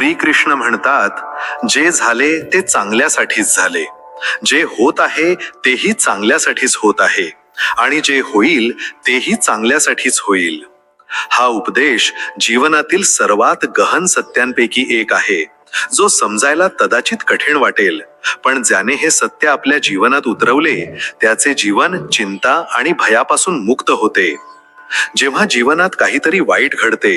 श्रीकृष्ण म्हणतात, जे झाले ते चांगल्यासाठीच झाले, जे होत आहे तेही चांगल्यासाठीच होत आहे आणि जे होईल तेही चांगल्यासाठीच होईल. हा उपदेश जीवनातील सर्वात गहन सत्यांपैकी एक आहे, जो समजायला कदाचित कठीण वाटेल, पण ज्याने हे सत्य आपल्या जीवनात उतरवले त्याचे जीवन चिंता आणि भयापासून मुक्त होते. जेव्हा जीवनात काहीतरी वाईट घडते,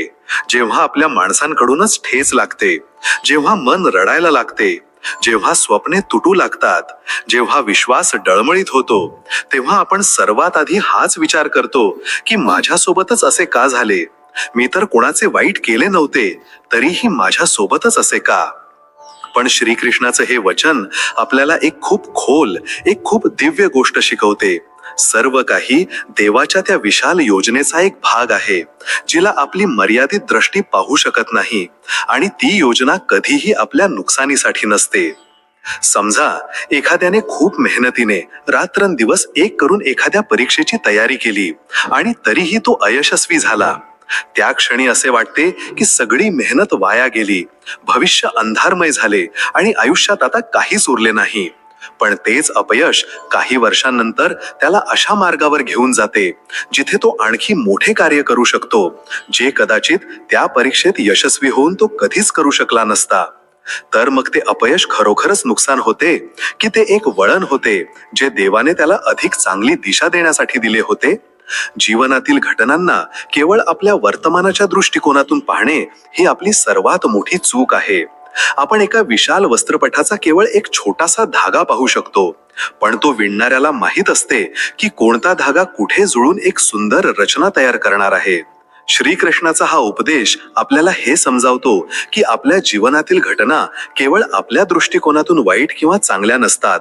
जेव्हा आपल्या माणसांकडूनच ठेच लागते, जेव्हा मन रडायला लागते, जेव्हा स्वप्ने तुटू लागतात, जेव्हा विश्वास डळमळीत होतो, तेव्हा आपण सर्वात आधी हाच विचार करतो की माझ्यासोबतच असे का झाले? मी तर कोणाचे वाईट केले नव्हते, तरीही माझ्यासोबतच असे का? पण श्रीकृष्णाचं हे वचन आपल्याला एक खूप खोल, एक खूप दिव्य गोष्ट शिकवते. सर्व काही देवाच्या त्या विशाल योजनेचा एक भाग आहे, जिला आपली मर्यादित दृष्टी पाहू शकत नाही, आणि ती योजना कधीही आपल्या नुकसानीसाठी नसते. समजा एखाद्याने खूप मेहनतीने रात्रंदिवस एक करून एखाद्या परीक्षेची तयारी केली आणि तरीही तो अयशस्वी झाला. त्या क्षणी असे वाटते की सगळी मेहनत वाया गेली, भविष्य अंधारमय झाले आणि आयुष्यात आता काहीच उरले नाही. पण तेच अपयश काही वर्षांनंतर त्याला अशा मार्गावर घेऊन जाते जिथे तो आणखी मोठे कार्य करू शकतो, जे कदाचित त्या परीक्षेत यशस्वी होऊन तो कधीच करू शकला नसता. तर मग ते अपयश खरोखरच नुकसान होते की ते एक वळण होते, जे देवाने त्याला अधिक चांगली दिशा देण्यासाठी दिले होते? जीवनातील घटनांना केवळ आपल्या वर्तमानाच्या दृष्टिकोनातून पाहणे ही आपली सर्वात मोठी चूक आहे. आपण एका विशाल वस्त्रपटाचा केवळ एक छोटासा धागा पाहू शकतो, पण तो विणणाऱ्याला माहीत असते की कोणता धागा कुठे जुळून एक सुंदर रचना तयार करणार आहे. श्रीकृष्णाचा हा उपदेश आपल्याला हे समजावतो की आपल्या जीवनातील घटना केवळ आपल्या दृष्टिकोनातून वाईट किंवा चांगल्या नसतात,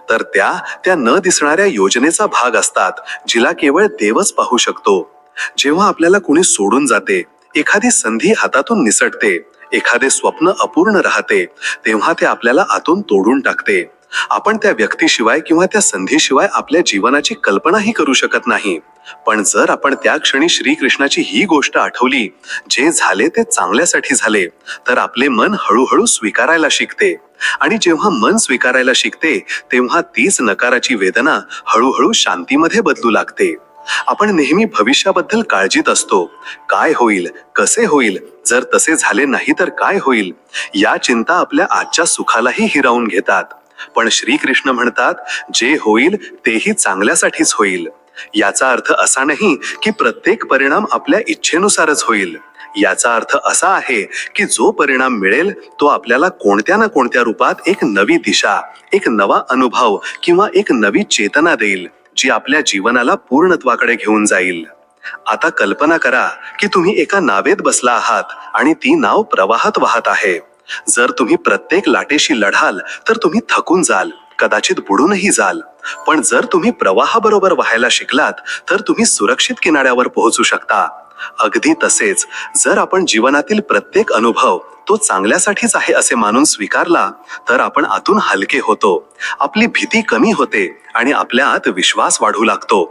तर त्या न दिसणाऱ्या योजनेचा भाग असतात, जिला केवळ देवच पाहू शकतो. जेव्हा आपल्याला कुणी सोडून जाते, एखादी संधी हातातून निसटते, एखादे स्वप्न अपूर्ण राहते, तेव्हा ते आपल्याला आतून तोडून टाकते. आपण त्या व्यक्तीशिवाय किंवा त्या संधीशिवाय आपल्या जीवनाची कल्पनाही करू शकत नाही. पण जर आपण त्या क्षणी श्रीकृष्णाची ही गोष्ट आठवली, जे झाले ते चांगल्यासाठी झाले, तर आपले मन हळूहळू स्वीकारायला शिकते. आणि जेव्हा मन स्वीकारायला शिकते, तेव्हा तीच नकाराची वेदना हळूहळू शांतीमध्ये बदलू लागते. आपण नेहमी भविष्याबद्दल काळजीत असतो. काय होईल, कसे होईल, जर तसे झाले नाही तर काय होईल? या चिंता आपल्या आजच्या सुखालाही हिरावून घेतात. पण श्रीकृष्ण म्हणतात, जे होईल तेही चांगल्यासाठीच होईल. याचा अर्थ असा नाही की प्रत्येक परिणाम आपल्या इच्छेनुसारच होईल. याचा अर्थ असा आहे की जो परिणाम मिळेल तो आपल्याला कोणत्या ना कोणत्या रूपात एक नवी दिशा, एक नवा अनुभव किंवा एक नवी चेतना देईल, जी आपल्या जीवनाला पूर्णत्वाकडे घेऊन जाईल. आता कल्पना करा की तुम्ही एका नावेत बसला आहात आणि ती नाव प्रवाहात वाहत आहे. जर तुम्ही प्रत्येक लाटेशी लढाल तर तुम्ही थकून जाल, कदाचित बुडूनही जाल. पण जर तुम्ही प्रवाहाबरोबर वाहायला शिकलात तर तुम्ही सुरक्षित किनाऱ्यावर पोहोचू शकता. अगदी तसेच, जर आपण जीवनातील प्रत्येक अनुभव तो चांगल्यासाठीच आहे असे मानून स्वीकारला, तर आपण आतून हलके होतो, आपली भीती कमी होते आणि आपल्या आत विश्वास वाढू लागतो.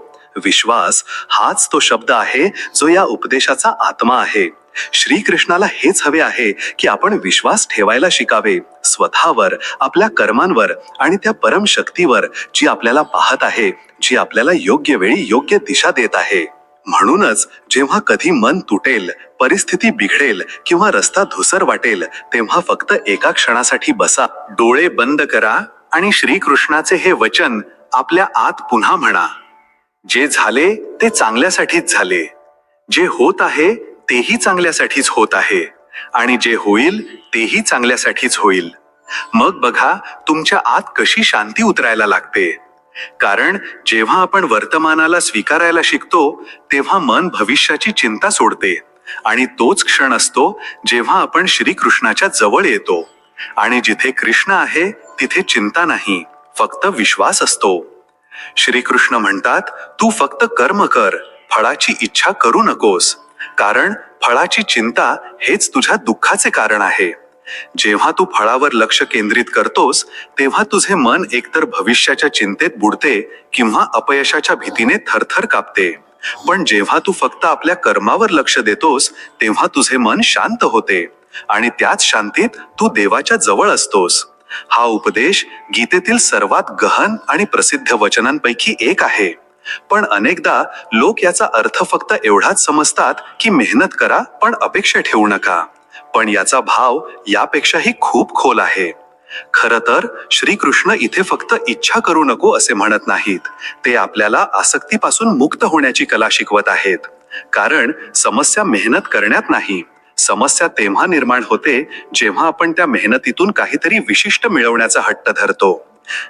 विश्वास हाच तो शब्द आहे जो या उपदेशाचा आत्मा आहे. श्रीकृष्णाला हेच हवे आहे की आपण विश्वास ठेवायला शिकावे, स्वतःवर, आपल्या कर्मांवर आणि त्या परम शक्तीवर, जी आपल्याला पाहत आहे, जी आपल्याला योग्य वेळी योग्य दिशा देत आहे. म्हणूनच जेव्हा कधी मन तुटेल, परिस्थिती बिघडेल किंवा रस्ता धुसर वाटेल, तेव्हा फक्त एका क्षणासाठी बसा, डोळे बंद करा आणि श्रीकृष्णाचे हे वचन आपल्या आत पुन्हा म्हणा. जे झाले ते चांगल्यासाठीच झाले, जे होत आहे तेही चांगल्यासाठीच होत आहे, आणि जे होईल तेही चांगल्यासाठीच होईल. मग बघा तुमच्या आत कशी शांती उतरायला लागते. कारण जेव्हा आपण वर्तमानाला स्वीकारायला शिकतो, तेव्हा मन भविष्याची चिंता सोडते, आणि तोच क्षण असतो जेव्हा आपण श्रीकृष्णाच्या जवळ येतो. आणि जिथे कृष्ण आहे तिथे चिंता नाही, फक्त विश्वास असतो. श्रीकृष्ण म्हणतात, तू फक्त कर्म कर, फळाची इच्छा करू नकोस, कारण फळाची चिंता हेच तुझ्या दुःखाचे कारण आहे. जेव्हा तू फळावर लक्ष केंद्रित करतोस, तेव्हा तुझे मन एकतर भविष्याच्या चिंतेत बुडते किंवा अपयशाच्या भीतीने थरथर कापते. पण जेव्हा तू फक्त आपल्या कर्मावर लक्ष देतोस तेव्हा तुझे मन शांत होते आणि त्याच शांतीत तू देवाच्या जवळ असतोस. हा उपदेश गीतेतील सर्वात गहन आणि प्रसिद्ध वचनांपैकी एक आहे. पण अनेकदा लोक याचा अर्थ फक्त एवढाच समजतात की मेहनत करा पण अपेक्षा ठेवू नका. पण याचा भाव यापेक्षाही खूप खोल आहे. खरं तर श्रीकृष्ण इथे फक्त इच्छा करू नको असे म्हणत नाहीत. ते आपल्याला आसक्तीपासून मुक्त होण्याची कला शिकवत आहेत. कारण समस्या मेहनत करण्यात नाही, समस्या तेव्हा निर्माण होते जेव्हा आपण त्या मेहनतीतून काहीतरी विशिष्ट मिळवण्याचा हट्ट धरतो.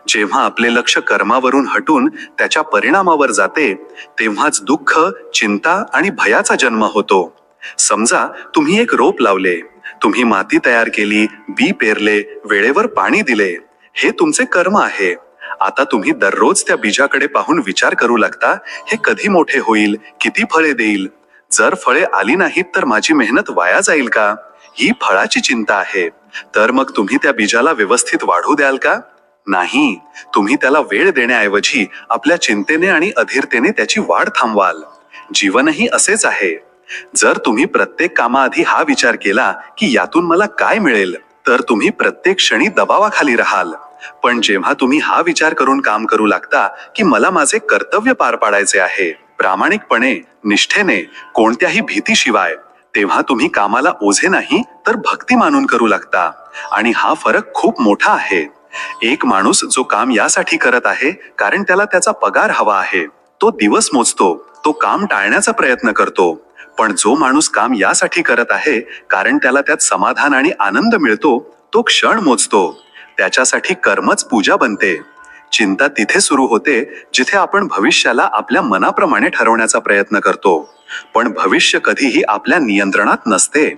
जेव्हा आपले लक्ष कर्मावरून हटून त्याच्या परिणामावर जाते तेव्हाच दुःख, चिंता आणि भयाचा जन्म होतो. समजा तुम्ही एक रोप लावले, तुम्ही माती तयार केली, बी पेरले, वेळेवर पाणी दिले. हे तुमचे कर्म आहे. आता तुम्ही दररोज त्या बीजाकडे पाहून विचार करू लागता, हे कधी मोठे होईल, किती फळे देईल. जर फळे आली नाहीत तर माझी मेहनत वाया जाईल का? ही फळाची चिंता आहे. तर मग तुम्ही त्या बीजाला व्यवस्थित वाढू द्याल का? नाही. तुम्ही त्याला वेळ देण्याऐवजी आपल्या चिंतेने आणि अधीरतेने त्याची वाढ थांबवाल. जीवनही असेच आहे. जर तुम्ही प्रत्येक कामाआधी हा विचार केला की यातून मला काय मिळेल, तर तुम्ही प्रत्येक क्षणी दबावाखाली राहाल. पण जेव्हा तुम्ही हा विचार करून काम करू लागता की मला माझे कर्तव्य पार पाडायचे आहे, प्रामाणिकपणे, निष्ठेने, कोणत्याही भीतीशिवाय, तेव्हा तुम्ही कामाला ओझे नाही तर भक्ती मानून करू लागता. आणि हा फरक खूप मोठा आहे. एक माणूस जो काम यासाठी करत आहे कारण त्याला त्याचा पगार हवा आहे, तो दिवस मोजतो, तो काम टाळण्याचा प्रयत्न करतो. पण जो माणूस काम यासाठी करत आहे कारण त्याला त्यात समाधान आणि आनंद मिळतो, तो क्षण मोजतो. त्याच्यासाठी कर्मच पूजा बनते. चिंता तिथे सुरू होते जिथे आपण भविष्याला आपल्या मनाप्रमाणे ठरवण्याचा प्रयत्न करतो. पण भविष्य कधीही आपल्या नियंत्रणात नसते.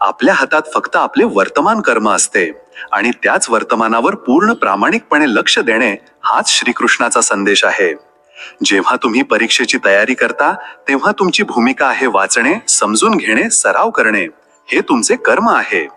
आपल्या हातात फक्त आपले वर्तमान कर्म असते आणि त्याच वर्तमानावर पूर्ण प्रामाणिकपणे लक्ष देणे हाच श्रीकृष्णाचा संदेश आहे. जेव्हा तुम्ही परीक्षेची तयारी करता तेव्हा तुमची भूमिका आहे वाचणे, समजून घेणे, सराव करणे. हे तुमचे कर्म आहे.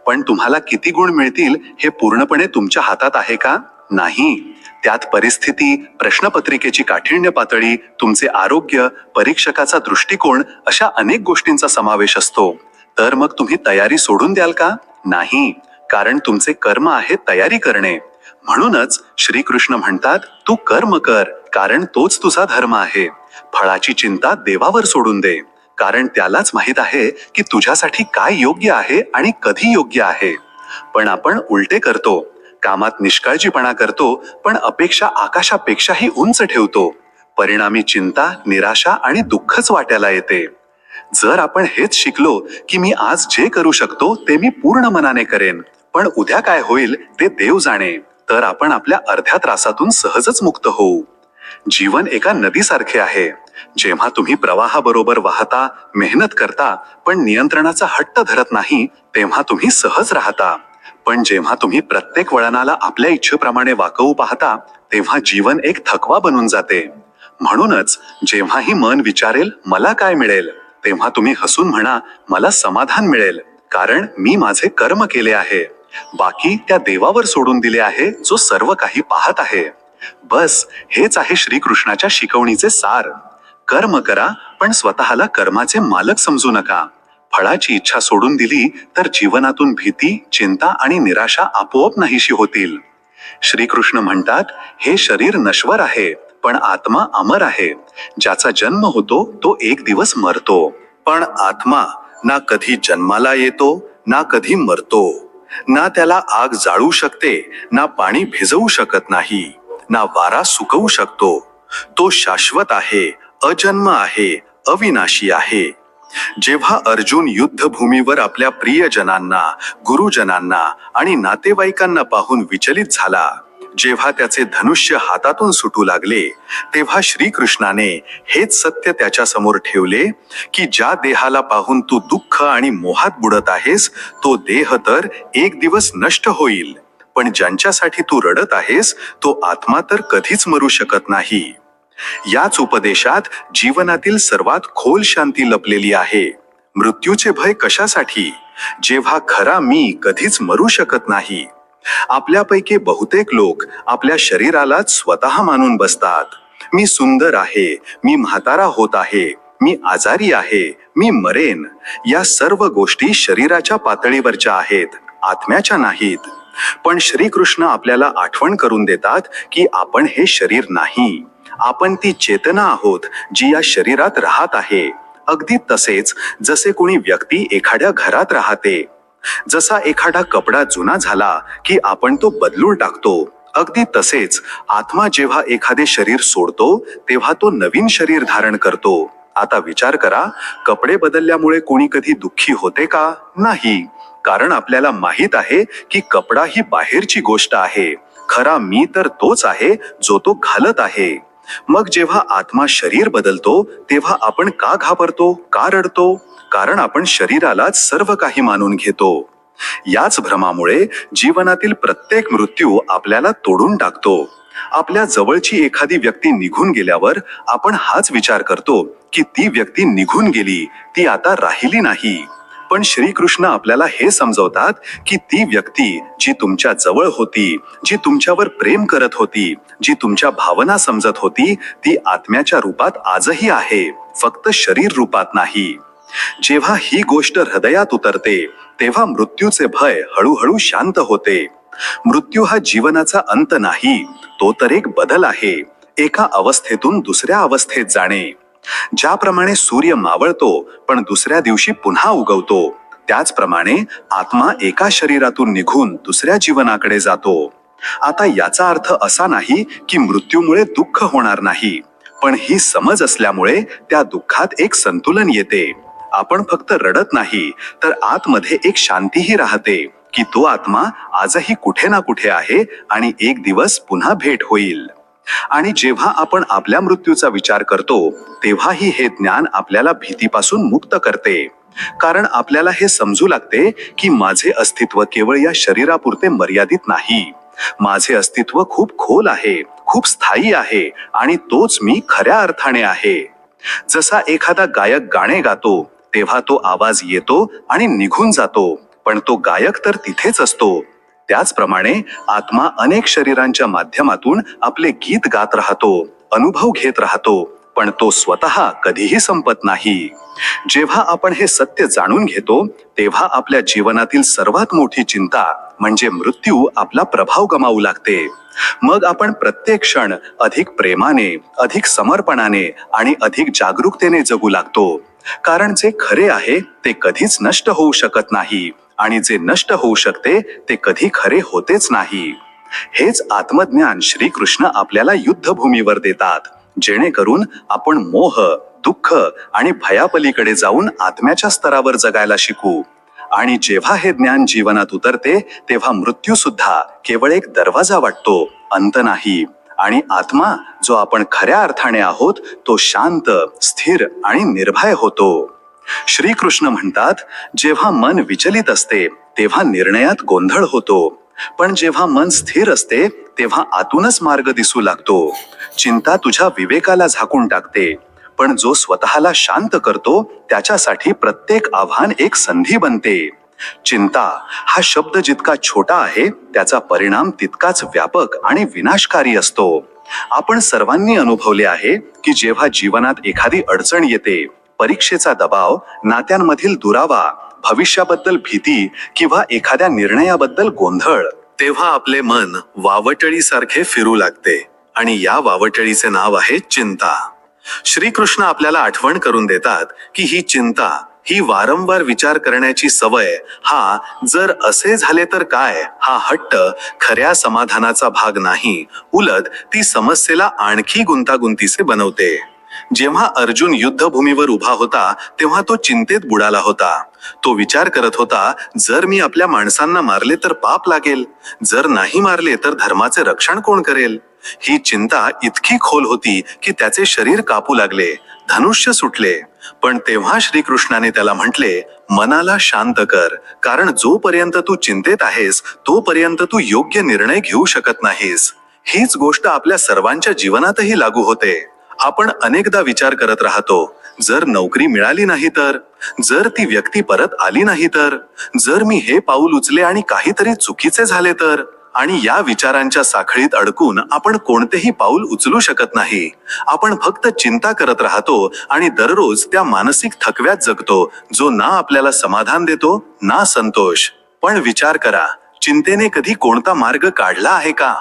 पण तुम्हाला किती गुण मिळतील हे पूर्णपणे तुमच्या हातात आहे का? नाही. त्यात परिस्थिती, प्रश्नपत्रिकेची काठिण्य पातळी, तुमचे आरोग्य, परीक्षकाचा दृष्टिकोन अशा अनेक गोष्टींचा समावेश असतो. तर मग तुम्ही तयारी सोडून द्याल का? नाही. कारण तुमचे कर्म आहे तयारी करणे. म्हणूनच श्रीकृष्ण म्हणतात, तू कर्म कर कारण तोच तुझा धर्म आहे. फळाची चिंता देवावर सोडून दे, कारण त्यालाच माहित आहे की तुझ्यासाठी काय योग्य आहे आणि कधी योग्य आहे. पण आपण उलटे करतो. कामात निष्काळजीपणा करतो, पण अपेक्षा आकाशापेक्षाही उंच ठेवतो. परिणामी चिंता, निराशा आणि दुःखच वाट्याला येते. जर आपण हेच शिकलो की मी आज जे करू शकतो ते मी पूर्ण मनाने करेन, पण उद्या काय होईल ते देव जाणे, तर आपण आपल्या अर्ध्या त्रासातून सहजच मुक्त होऊ. जीवन एका नदीसारखे आहे. जेव्हा तुम्ही प्रवाहाबरोबर वाहता, मेहनत करता, पण नियंत्रणाचा हट्ट धरत नाही, तेव्हा तुम्ही सहज राहता. पण जेव्हा तुम्ही प्रत्येक वळणाला आपल्या इच्छेप्रमाणे वाकवू पाहता, तेव्हा जीवन एक थकवा बनून जाते. म्हणूनच जेव्हाही मन विचारेल मला काय मिळेल, तेव्हा तुम्ही हसून म्हणा, मला समाधान मिळेल, कारण मी माझे कर्म केले आहे. बाकी त्या देवावर सोडून दिले आहे जो सर्व काही पाहत आहे. बस हेच आहे श्रीकृष्णाच्या शिकवणीचे सार. कर्म करा, पण स्वतःला कर्माचे मालक समजू नका. फळाची इच्छा सोडून दिली तर जीवनातून भीती, चिंता आणि निराशा आपोआप नाहीशी होतील. श्रीकृष्ण म्हणतात, हे शरीर नश्वर आहे, पण आत्मा अमर आहे. ज्याचा जन्म होतो तो एक दिवस मरतो, पण आत्मा ना कधी जन्माला येतो ना कधी मरतो. ना त्याला आग जाळू शकते, ना पाणी भिजवू शकत नाही, ना वारा सुकवू शकतो. तो शाश्वत आहे, अजन्म आहे, अविनाशी आहे. जेव्हा अर्जुन युद्धभूमीवर आपल्या प्रियजनांना, गुरुजनांना आणि नातेवाईकांना पाहून विचलित झाला, जेव्हा त्याचे धनुष्य हातातून सुटू लागले, तेव्हा श्रीकृष्णाने हेच सत्य त्याच्या समोर ठेवले की ज्या देहाला पाहून तू दुःख आणि मोहात बुडत आहेस, तो देह तर एक दिवस नष्ट होईल, पण ज्यांच्यासाठी तू रडत आहेस तो आत्मा तर कधीच मरू शकत नाही. याच उपदेशात जीवनातील सर्वात खोल शांती लपलेली आहे. मृत्यूचे भय कशासाठी, जेव्हा खरा मी कधीच मरू शकत नाही. आपल्यापैकी बहुतेक लोक आपल्या शरीरालाच स्वतः मानून बसतात. मी सुंदर आहे, मी म्हातारा होत आहे, मी आजारी आहे, मी मरेन, या सर्व गोष्टी शरीराच्या पातळीवरच्या आहेत, आत्म्याच्या नाहीत. पण श्रीकृष्ण आपल्याला आठवण करून देतात की आपण हे शरीर नाही, आपण ती चेतना आहोत जी या शरीरात राहत आहे. अगदी तसेच जसे कोणी व्यक्ती एखाद्या घरात राहते. जसा एखादा कपडा जुना झाला की आपण तो बदलून टाकतो, अगदी तसेच आत्मा जेव्हा एखादे शरीर सोडतो तेव्हा तो नवीन शरीर धारण करतो. आता विचार करा, कपडे बदलल्यामुळे कोणी कधी दुःखी होते का? नाही, कारण आपल्याला माहित आहे की कपडा ही बाहेरची गोष्ट आहे, खरा मी तर तोच आहे जो तो घालत आहे. मग जेव्हा आत्मा शरीर बदलतो तेव्हा आपण का घाबरतो, का रडतो? कारण आपण शरीरालाच सर्व काही मानून घेतो. याच भ्रमामुळे जीवनातील प्रत्येक मृत्यू आपल्याला तोडून टाकतो. आपल्या जवळची एखादी व्यक्ती निघून गेल्यावर आपण हाच विचार करतो की ती व्यक्ती निघून गेली, ती आता राहिली नाही. पण श्रीकृष्ण आपल्याला हे समजवतात की ती व्यक्ती जी तुमच्या जवळ होती, जी तुमच्यावर प्रेम करत होती, जी तुमच्या भावना समजत होती, ती आत्म्याच्या रूपात आजही आहे, फक्त शरीर रूपात नाही. जेव्हा ही गोष्ट हृदयात उतरते तेव्हा मृत्यूचे भय हळूहळू शांत होते. मृत्यू हा जीवनाचा अंत नाही, तो तर एक बदल आहे, एका अवस्थेतून दुसऱ्या अवस्थेत जाणे. ज्याप्रमाणे सूर्य मावळतो पण दुसऱ्या दिवशी पुन्हा उगवतो, त्याचप्रमाणे आत्मा एका शरीरातून निघून दुसऱ्या जीवनाकडे जातो. आता याचा अर्थ असा नाही की मृत्यूमुळे दुःख होणार नाही, पण ही समज असल्यामुळे त्या दुःखात एक संतुलन येते. आपण फक्त रडत नाही तर आतमध्ये एक शांतीही राहते की तो आत्मा आजही कुठे ना कुठे आहे आणि एक दिवस पुन्हा भेट होईल. आणि जेव्हा आपण आपल्या मृत्यूचा विचार करतो तेव्हाही हे ज्ञान आपल्याला भीतीपासून मुक्त करते. कारण आपल्याला हे समजू लागते की माझे अस्तित्व केवळ या शरीरापुरते मर्यादित नाही, माझे अस्तित्व खूप खोल आहे, खूप स्थायी आहे आणि तोच मी खऱ्या अर्थाने आहे. जसा एखादा गायक गाणे गातो तेव्हा तो आवाज येतो आणि निघून जातो, पण तो गायक तर तिथेच असतो. त्याचप्रमाणे आत्मा अनेक शरीरांच्या माध्यमातून आपले गीत गात राहतो, अनुभव घेत राहतो, पण तो स्वतः कधीही संपत नाही. जेव्हा आपण हे सत्य जाणून घेतो तेव्हा आपल्या जीवनातील सर्वात मोठी चिंता म्हणजे मृत्यू आपला प्रभाव गमावू लागते. मग आपण प्रत्येक क्षण अधिक प्रेमाने, अधिक समर्पणाने आणि अधिक जागरूकतेने जगू लागतो. कारण जे खरे आहे ते कधीच नष्ट होऊ शकत नाही आणि जे नष्ट होऊ शकते ते कधी खरे होतेच नाही. हेच आत्मज्ञान श्रीकृष्ण आपल्याला युद्धभूमीवर देतात, जेणेकरून आपण मोह, दुःख आणि भयापलीकडे जाऊन आत्म्याच्या स्तरावर जगायला शिकू. आणि जेव्हा हे ज्ञान जीवनात उतरते तेव्हा मृत्यू सुद्धा केवळ एक दरवाजा वाटतो, अंत नाही. आणि आत्मा जो आपण खऱ्या अर्थाने आहोत तो शांत, स्थिर आणि निर्भय होतो. श्रीकृष्ण म्हणतात, जेव्हा मन विचलित असते तेव्हा निर्णयात गोंधळ होतो, पण जेव्हा मन स्थिर असते तेव्हा आतूनच मार्ग दिसू लागतो. चिंता तुझ्या विवेकाला झाकून टाकते, पण जो स्वतःला शांत करतो त्याच्यासाठी प्रत्येक आव्हान एक संधी बनते. चिंता हा शब्द जितका छोटा आहे त्याचा परिणाम तितकाच व्यापक आणि विनाशकारी असतो. आपण सर्वांनी अनुभवले आहे की जेव्हा जीवनात एखादी अडचण येते, परीक्षेचा दबाव, नात्यांमधील दुरावा, भविष्याबद्दल भीती किंवा एखाद्या निर्णयाबद्दल गोंधळ, तेव्हा आपले मन वावटळीसारखे फिरू लागते आणि या वावटळीचे नाव आहे चिंता. श्रीकृष्ण आपल्याला आठवण करून देतात की ही चिंता, ही वारंवार विचार करण्याची सवय, हा जर असे झाले तर काय, हा हट्ट खऱ्या समाधानाचा भाग नाही, उलट ती समस्येला आणखी गुंतागुंतीचे बनवते. जेव्हा अर्जुन युद्धभूमीवर उभा होता तेव्हा तो चिंतेत बुडाला होता. तो विचार करत होता, जर मी आपल्या माणसांना मारले तर पाप लागेल, जर नाही मारले तर धर्माचे रक्षण कोण करेल. ही चिंता इतकी खोल होती की त्याचे शरीर कापू लागले, धनुष्य सुटले. पण तेव्हा श्रीकृष्णाने त्याला म्हटले, मनाला शांत कर, कारण जोपर्यंत तू चिंतेत आहेस तोपर्यंत तू योग्य निर्णय घेऊ शकत नाहीस. हीच गोष्ट आपल्या सर्वांच्या जीवनातही लागू होते. आपण अनेकदा विचार करत राहतो, जर नोकरी मिळाली नाही तर, जर ती व्यक्ती परत आली नाही तर, जर मी हे पाऊल उचले आणि काहीतरी चुकीचे झाले तर. आणि या विचारांच्या साखळीत अडकून आपण कोणतेही पाऊल उचलू शकत नाही. आपण फक्त चिंता करत राहतो आणि दररोज त्या मानसिक थकव्यात जगतो, जो ना आपल्याला समाधान देतो ना संतोष. पण विचार करा, चिंतेने कधी कोणता मार्ग काढला आहे का?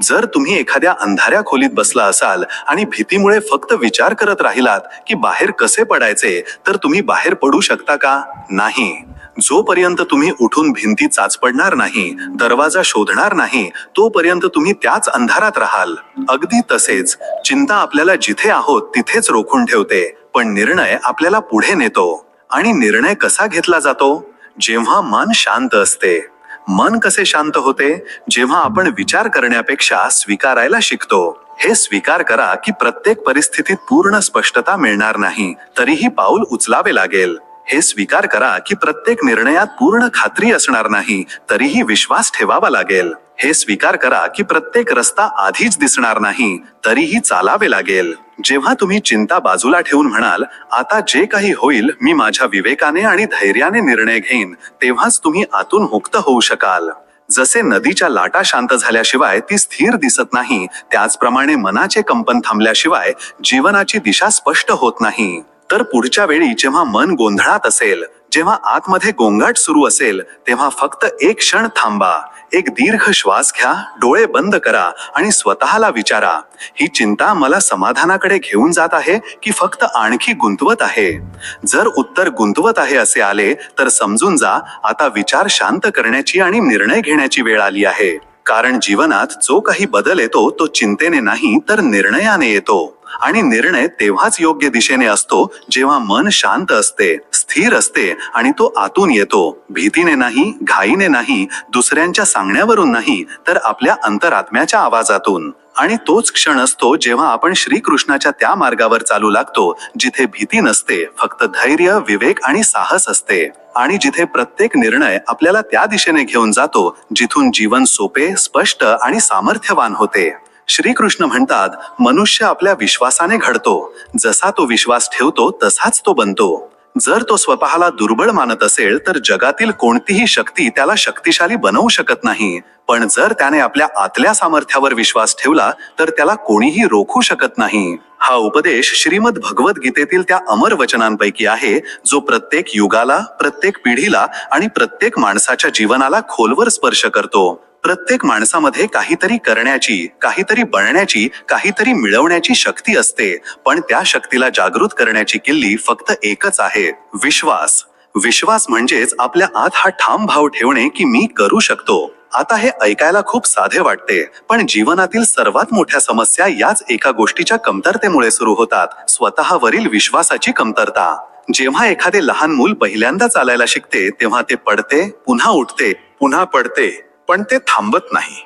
जर तुम्ही एखाद्या अंधाऱ्या खोलीत बसला असाल आणि भीतीमुळे फक्त विचार करत राहिलात की बाहेर कसे पडायचे, तर तुम्ही बाहेर पडू शकता का? नाही. जोपर्यंत तुम्ही उठून भिंती चाचपडणार नाही, दरवाजा शोधणार नाही, तोपर्यंत तुम्ही त्याच अंधारात राहाल. अगदी तसेच चिंता आपल्याला जिथे आहोत तिथेच रोखून ठेवते, पण निर्णय आपल्याला पुढे नेतो. आणि निर्णय कसा घेतला जातो? जेव्हा मन शांत असते. मन कसे शांत होते? जेव्हा आपण विचार करण्यापेक्षा स्वीकारायला शिकतो. हे स्वीकार करा की प्रत्येक परिस्थितीत पूर्ण स्पष्टता मिळणार नाही, तरीही पाऊल उचलावे लागेल. हे स्वीकार करा की प्रत्येक निर्णयात पूर्ण खात्री असणार नाही, तरीही विश्वास ठेवावा लागेल. हे स्वीकार करा की प्रत्येक रस्ता आधीच दिसणार नाही, तरीही चालावे लागेल. जेव्हा तुम्ही चिंता बाजूला ठेवून म्हणाल, आता जे काही होईल मी माझ्या विवेकाने आणि धैर्याने निर्णय घेईन, तेव्हाच तुम्ही आतून मुक्त होऊ शकाल. जसे नदीच्या लाटा शांत झाल्याशिवाय ती स्थिर दिसत नाही, त्याचप्रमाणे मनाचे कंपन थांबल्याशिवाय जीवनाची दिशा स्पष्ट होत नाही. तर पुढच्या वेळी जेव्हा मन गोंधळात असेल, जेव्हा आतमध्ये गोंगाट सुरू असेल, तेव्हा फक्त एक क्षण थांबा, एक दीर्घ श्वास घ्या, डोळे बंद करा आणि स्वतःला विचारा, ही चिंता मला समाधानाकडे घेऊन जात आहे की फक्त आणखी गुंतवत आहे? जर उत्तर गुंतवत आहे असे आले, तर समजून जा, आता विचार शांत करण्याची आणि निर्णय घेण्याची वेळ आली आहे. कारण जीवनात जो काही बदल येतो तो चिंतेने नाही तर निर्णयाने येतो. आणि निर्णय तेव्हाच योग्य दिशेने असतो जेव्हा मन शांत असते, स्थिर असते आणि तो आतून येतो. भीतीने नाही, घाईने नाही, दुसऱ्यांच्या सांगण्यावरून नाही, तर आपल्या अंतरात्म्याच्या आवाजातून. आणि तोच क्षण असतो जेव्हा आपण श्रीकृष्णाच्या त्या मार्गावर चालू लागतो जिथे भीती नसते, फक्त धैर्य, विवेक आणि साहस असते. आणि जिथे प्रत्येक निर्णय आपल्याला त्या दिशेने घेऊन जातो जिथून जीवन सोपे, स्पष्ट आणि सामर्थ्यवान होते. श्रीकृष्ण म्हणतात, मनुष्य आपल्या विश्वासाने घडतो. जसा तो विश्वास ठेवतो तसाच तो बनतो. जर तो स्वतःला दुर्बळ मानत असेल तर जगातील कोणतीही शक्ती त्याला शक्तिशाली बनवू शकत नाही. पण जर त्याने आपल्या आतल्या सामर्थ्यावर विश्वास ठेवला तर त्याला कोणीही रोखू शकत नाही. हा उपदेश श्रीमद भगवद्गीतेतील त्या अमर वचनांपैकी आहे, जो प्रत्येक युगाला, प्रत्येक पिढीला आणि प्रत्येक माणसाच्या जीवनाला खोलवर स्पर्श करतो. प्रत्येक माणसामध्ये काहीतरी करण्याची, काहीतरी बनण्याची, काहीतरी मिळवण्याची शक्ती असते, पण त्या शक्तीला जागृत करण्याची किल्ली फक्त एकच आहे, विश्वास. विश्वास म्हणजेच आपल्या आत हा ठाम भाव ठेवणे की मी करू शकतो. आता हे ऐकायला खूप साधे वाटते, पण जीवनातील सर्वात मोठ्या समस्या याच एका गोष्टीच्या कमतरतेमुळे सुरू होतात, स्वतःवरील विश्वासाची कमतरता. जेव्हा एखादे लहान मूल पहिल्यांदा चालायला शिकते तेव्हा ते पडते, पुन्हा उठते, पुन्हा पडते, पण ते थांबत नाही.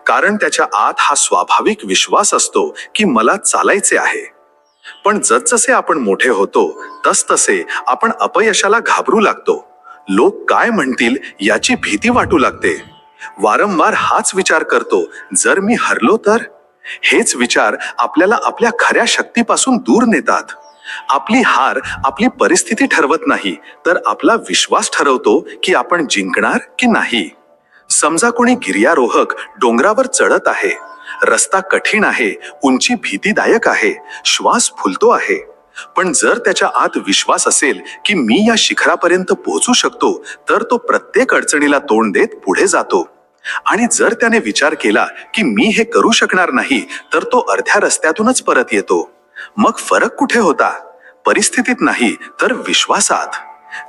कारण त्याच्या आत हा स्वाभाविक विश्वास असतो की मला चालायचे आहे. पण जसजसे आपण मोठे होतो तसतसे आपण अपयशाला घाबरू लागतो. लोक काय म्हणतील याची भीती वाटू लागते. वारंवार हाच विचार करतो, जर मी हरलो तर? हेच विचार आपल्याला आपल्या खऱ्या शक्तीपासून दूर नेतात. आपली हार आपली परिस्थिती ठरवत नाही, तर आपला विश्वास ठरवतो की आपण जिंकणार की नाही. समजा कोणी गिर्यारोहक डोंगरावर चढत आहे. रस्ता कठीण आहे, उंची भीतीदायक आहे, श्वास फुलतो आहे. पण जर त्याच्या आत विश्वास असेल की मी या शिखरापर्यंत पोहोचू शकतो, तर तो प्रत्येक अडचणीला तोंड देत पुढे जातो. आणि जर त्याने विचार केला की मी हे करू शकणार नाही, तर तो अर्ध्या रस्त्यातूनच परत येतो. मग फरक कुठे होता? परिस्थितीत नाही, तर विश्वासात.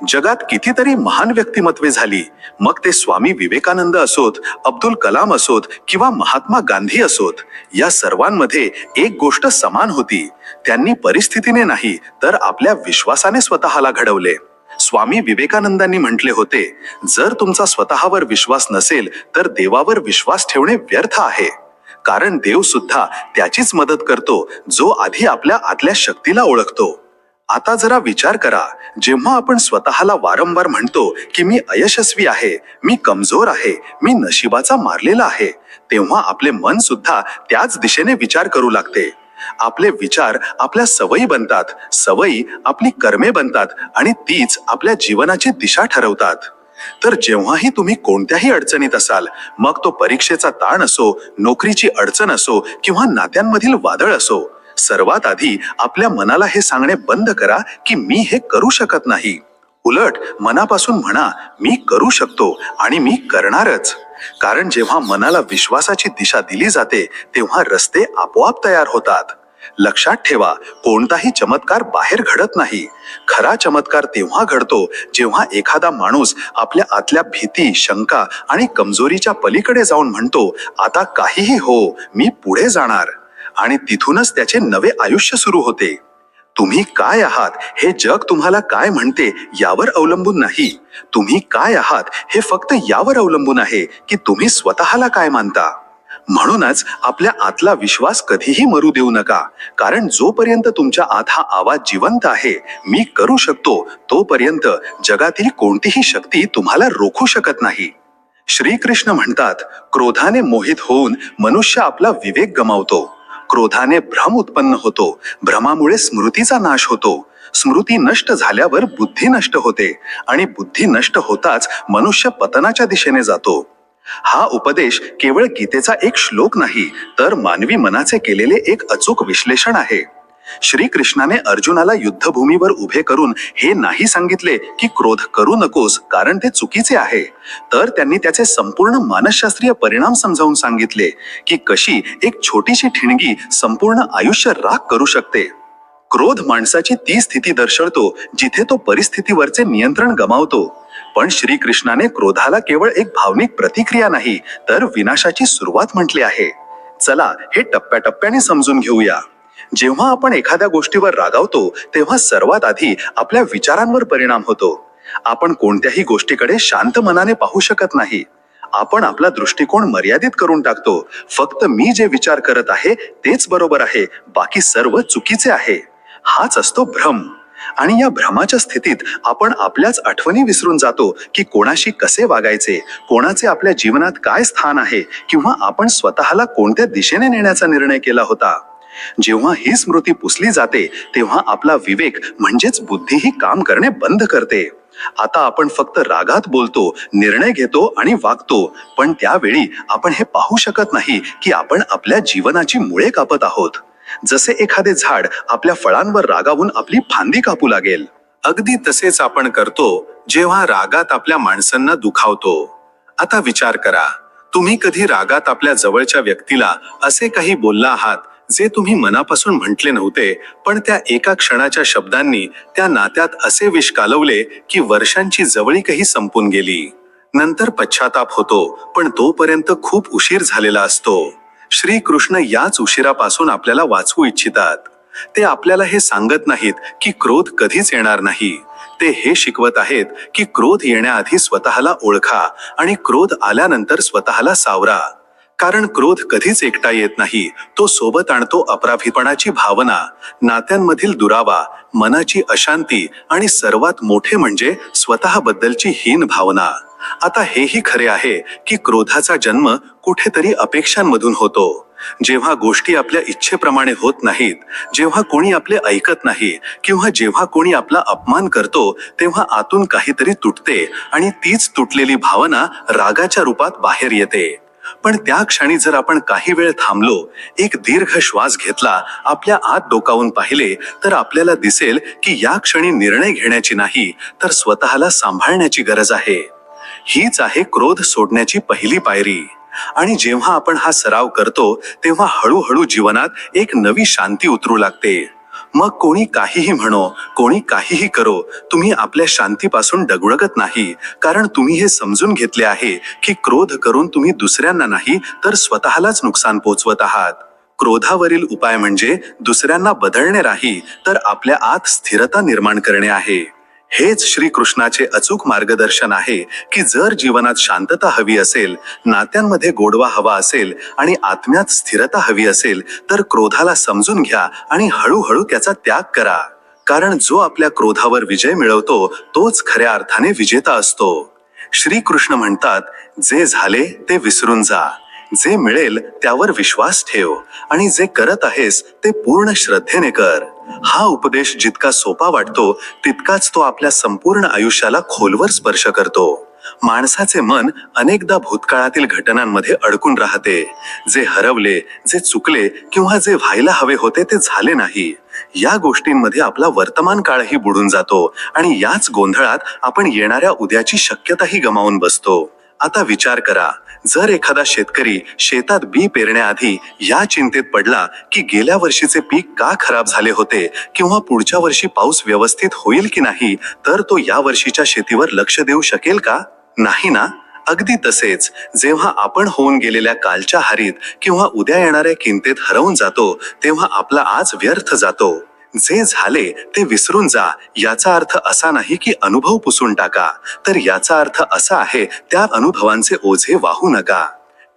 जगात कितीतरी महान व्यक्तिमत्वे झाली, मग ते स्वामी विवेकानंद असोत, अब्दुल कलाम असोत किंवा महात्मा गांधी असोत, या सर्वांमध्ये एक गोष्ट समान होती, त्यांनी परिस्थितीने नाही तर आपल्या विश्वासाने स्वतःला घडवले. स्वामी विवेकानंदांनी म्हटले होते, जर तुमचा स्वतःवर विश्वास नसेल तर देवावर विश्वास ठेवणे व्यर्थ आहे. कारण देव सुद्धा त्याचीच मदत करतो जो आधी आपल्या आतल्या शक्तीला ओळखतो. आता जरा विचार करा, जेव्हा आपण स्वतःला वारंवार म्हणतो की मी अयशस्वी आहे, मी कमजोर आहे, मी नशिबाचा मारलेला आहे, तेव्हा आपले मन सुद्धा त्याच दिशेने विचार करू लागते. आपले विचार आपल्या सवयी बनतात, सवयी आपली कर्मे बनतात आणि तीच आपल्या जीवनाची दिशा ठरवतात. तर जेव्हाही तुम्ही कोणत्याही अडचणीत असाल, मग तो परीक्षेचा ताण असो, नोकरीची अडचण असो किंवा नात्यांमधील वादळ असो, सर्वात आधी आपल्या मनाला हे सांगणे बंद करा की मी हे करू शकत नाही. उलट मनापासून म्हणा, मी करू शकतो आणि मी करणारच. कारण जेव्हा मनाला विश्वासाची दिशा दिली जाते तेव्हा रस्ते आपोआप तयार होतात. लक्षात ठेवा, कोणताही चमत्कार बाहेर घडत नाही. खरा चमत्कार तेव्हा घडतो जेव्हा एखादा माणूस आपल्या आतल्या भीती, शंका आणि कमजोरीच्या पलीकडे जाऊन म्हणतो, आता काहीही हो, मी पुढे जाणार. आणि तिथूनच त्याचे नवे आयुष्य सुरू होते. तुम्ही काय आहात हे जग तुम्हाला काय म्हणते यावर अवलंबून नाही. तुम्ही काय आहात हे फक्त यावर अवलंबून आहे की तुम्ही स्वतःला काय मानता. म्हणूनच आपल्या आतला विश्वास कधीही मरू देऊ नका. कारण जोपर्यंत तुमच्या आत हा आवाज जिवंत आहे, मी करू शकतो, तोपर्यंत जगातील कोणतीही शक्ती तुम्हाला रोखू शकत नाही. श्रीकृष्ण म्हणतात, क्रोधाने मोहित होऊन मनुष्य आपला विवेक गमावतो. क्रोधाने भ्रम उत्पन्न होतो. भ्रमामुळे स्मृतीचा नाश होतो. स्मृती नष्ट झाल्यावर बुद्धी नष्ट होते आणि बुद्धी नष्ट होताच मनुष्य पतनाच्या दिशेने जातो. हा उपदेश केवळ गीतेचा एक श्लोक नाही, तर मानवी मनाचे केलेले एक अचूक विश्लेषण आहे. श्रीकृष्णाने अर्जुनाला युद्धभूमीवर उभे करून हे नाही सांगितले की क्रोध करू नकोस कारण ते चुकीचे आहे, तर त्यांनी त्याचे संपूर्ण मानसशास्त्रीय परिणाम समजावून सांगितले की कशी एक छोटीशी ठिणगी संपूर्ण आयुष्य राख करू शकते. क्रोध माणसाची ती स्थिती दर्शवतो जिथे तो परिस्थितीवरचे नियंत्रण गमावतो. पण श्रीकृष्णाने क्रोधाला केवळ एक भावनिक प्रतिक्रिया नाही, तर विनाशाची सुरुवात म्हटली आहे. चला हे टप्प्याटप्प्याने समजून घेऊया. जेव्हा आपण एखाद्या गोष्टीवर रागावतो तेव्हा सर्वात आधी आपल्या विचारांवर परिणाम होतो. आपण कोणत्याही गोष्टीकडे शांत मनाने पाहू शकत नाही. आपण आपला दृष्टिकोन मर्यादित करून टाकतो. फक्त मी जे विचार करत आहे तेच बरोबर आहे, बाकी सर्व चुकीचे आहे. हाच असतो भ्रम. आणि या भ्रमाच्या स्थितीत आपण आपल्याच आठवणी विसरून जातो की कोणाशी कसे वागायचे, कोणाचे आपल्या जीवनात काय स्थान आहे किंवा आपण स्वतःला कोणत्या दिशेने नेण्याचा निर्णय केला होता. जेव्हा ही स्मृती पुसली जाते तेव्हा आपला विवेक म्हणजेच बुद्धीही काम करणे बंद करते. आता आपण फक्त रागात बोलतो, निर्णय घेतो आणि वागतो, पण त्यावेळी आपण हे पाहू शकत नाही की आपण आपल्या जीवनाची मुळे कापत आहोत. जसे एखादे झाड आपल्या फळांवर रागावून आपली फांदी कापू लागेल, अगदी तसेच आपण करतो जेव्हा रागात आपल्या माणसांना दुखावतो. आता विचार करा, तुम्ही कधी रागात आपल्या जवळच्या व्यक्तीला असे काही बोलला आहात जे तुम्ही मनापासून म्हटले नव्हते, पण त्या एका क्षणाच्या शब्दांनी त्या नात्यात असे विष कालवले की वर्षांची जवळीकही संपून गेली. नंतर पश्चाताप होतो, पण तोपर्यंत खूप उशीर झालेला असतो. श्रीकृष्ण याच उशिरापासून आपल्याला वाचवू इच्छितात. ते आपल्याला हे सांगत नाहीत की क्रोध कधीच येणार नाही. ते हे शिकवत आहेत की क्रोध येण्याआधी स्वतःला ओळखा आणि क्रोध आल्यानंतर स्वतःला सावरा. कारण क्रोध कधीच एकटा येत नाही, तो सोबत आणतो अपराधीपणाची भावना, नात्यांमधील दुरावा, मनाची अशांती आणि सर्वात मोठे म्हणजे स्वतःबद्दलची हीन भावना. आता हेही खरे आहे की क्रोधाचा जन्म कुठेतरी अपेक्षांमधून होतो. जेव्हा गोष्टी आपल्या इच्छेप्रमाणे होत नाहीत, जेव्हा कोणी आपले ऐकत नाही किंवा जेव्हा कोणी आपला अपमान करतो, तेव्हा आतून काहीतरी तुटते आणि तीच तुटलेली भावना रागाच्या रूपात बाहेर येते. पण त्या क्षणी जर आपण काही वेळ थांबलो, एक दीर्घ श्वास घेतला, आपल्या आत डोकावून पाहिले, तर आपल्याला दिसेल की या क्षणी निर्णय घेण्याची नाही, तर स्वतःला सांभाळण्याची गरज आहे. हीच आहे क्रोध सोडण्याची पहिली पायरी. आणि जेव्हा आपण हा सराव करतो तेव्हा हळूहळू जीवनात एक नवी शांती उतरू लागते. मग कोणी काहीही म्हणो, कोणी काहीही करो, तुम्ही आपल्या शांतीपासून डगडगत नाही, कारण तुम्ही हे समजून घेतले आहे की क्रोध करून तुम्ही दुसऱ्यांना नाही तर स्वतःलाच नुकसान पोचवत आहात. क्रोधावरील उपाय म्हणजे दुसऱ्यांना बदलणे नाही, तर आपल्या आत स्थिरता निर्माण करणे आहे. हेच श्रीकृष्णाचे अचूक मार्गदर्शन आहे की जर जीवनात शांतता हवी असेल, नात्यांमध्ये गोडवा हवा असेल आणि आत्म्यात स्थिरता हवी असेल, तर क्रोधाला समजून घ्या आणि हळूहळू त्याचा त्याग करा. कारण जो आपल्या क्रोधावर विजय मिळवतो तोच खऱ्या अर्थाने विजेता असतो. श्रीकृष्ण म्हणतात, जे झाले ते विसरून जा, जे मिळेल त्यावर विश्वास ठेव आणि जे करत आहेस ते पूर्ण श्रद्धेने कर. हा उपदेश जितका सोपा वाटतो तितकाच तो आपल्या संपूर्ण आयुष्याला खोलवर स्पर्श करतो. माणसाचे मन अनेकदा भूतकाळातील घटनांमध्ये अडकून राहते. जे हरवले, जे चुकले किंवा जे व्हायला हवे होते ते झाले नाही, या गोष्टींमध्ये आपला वर्तमान काळही बुडून जातो आणि याच गोंधळात आपण येणाऱ्या उद्याची शक्यताही गमावून बसतो. आता विचार करा, जर एखादा शेतकरी शेतात बी पेरण्याआधी या चिंतेत पडला की गेल्या वर्षीचे पीक का खराब झाले होते किंवा पुढच्या वर्षी पाऊस व्यवस्थित होईल की नाही, तर तो या वर्षीच्या शेतीवर लक्ष देऊ शकेल का? नाही ना. अगदी तसेच जेव्हा आपण होऊन गेलेल्या कालच्या हारीत किंवा उद्या येणाऱ्या किंतेत हरवून जातो, तेव्हा आपला आज व्यर्थ जातो. जे झाले ते विसरून जा, याचा अर्थ असा नाही की अनुभव पुसून टाका, तर याचा अर्थ असा आहे त्या अनुभवांचे ओझे वाहू नका.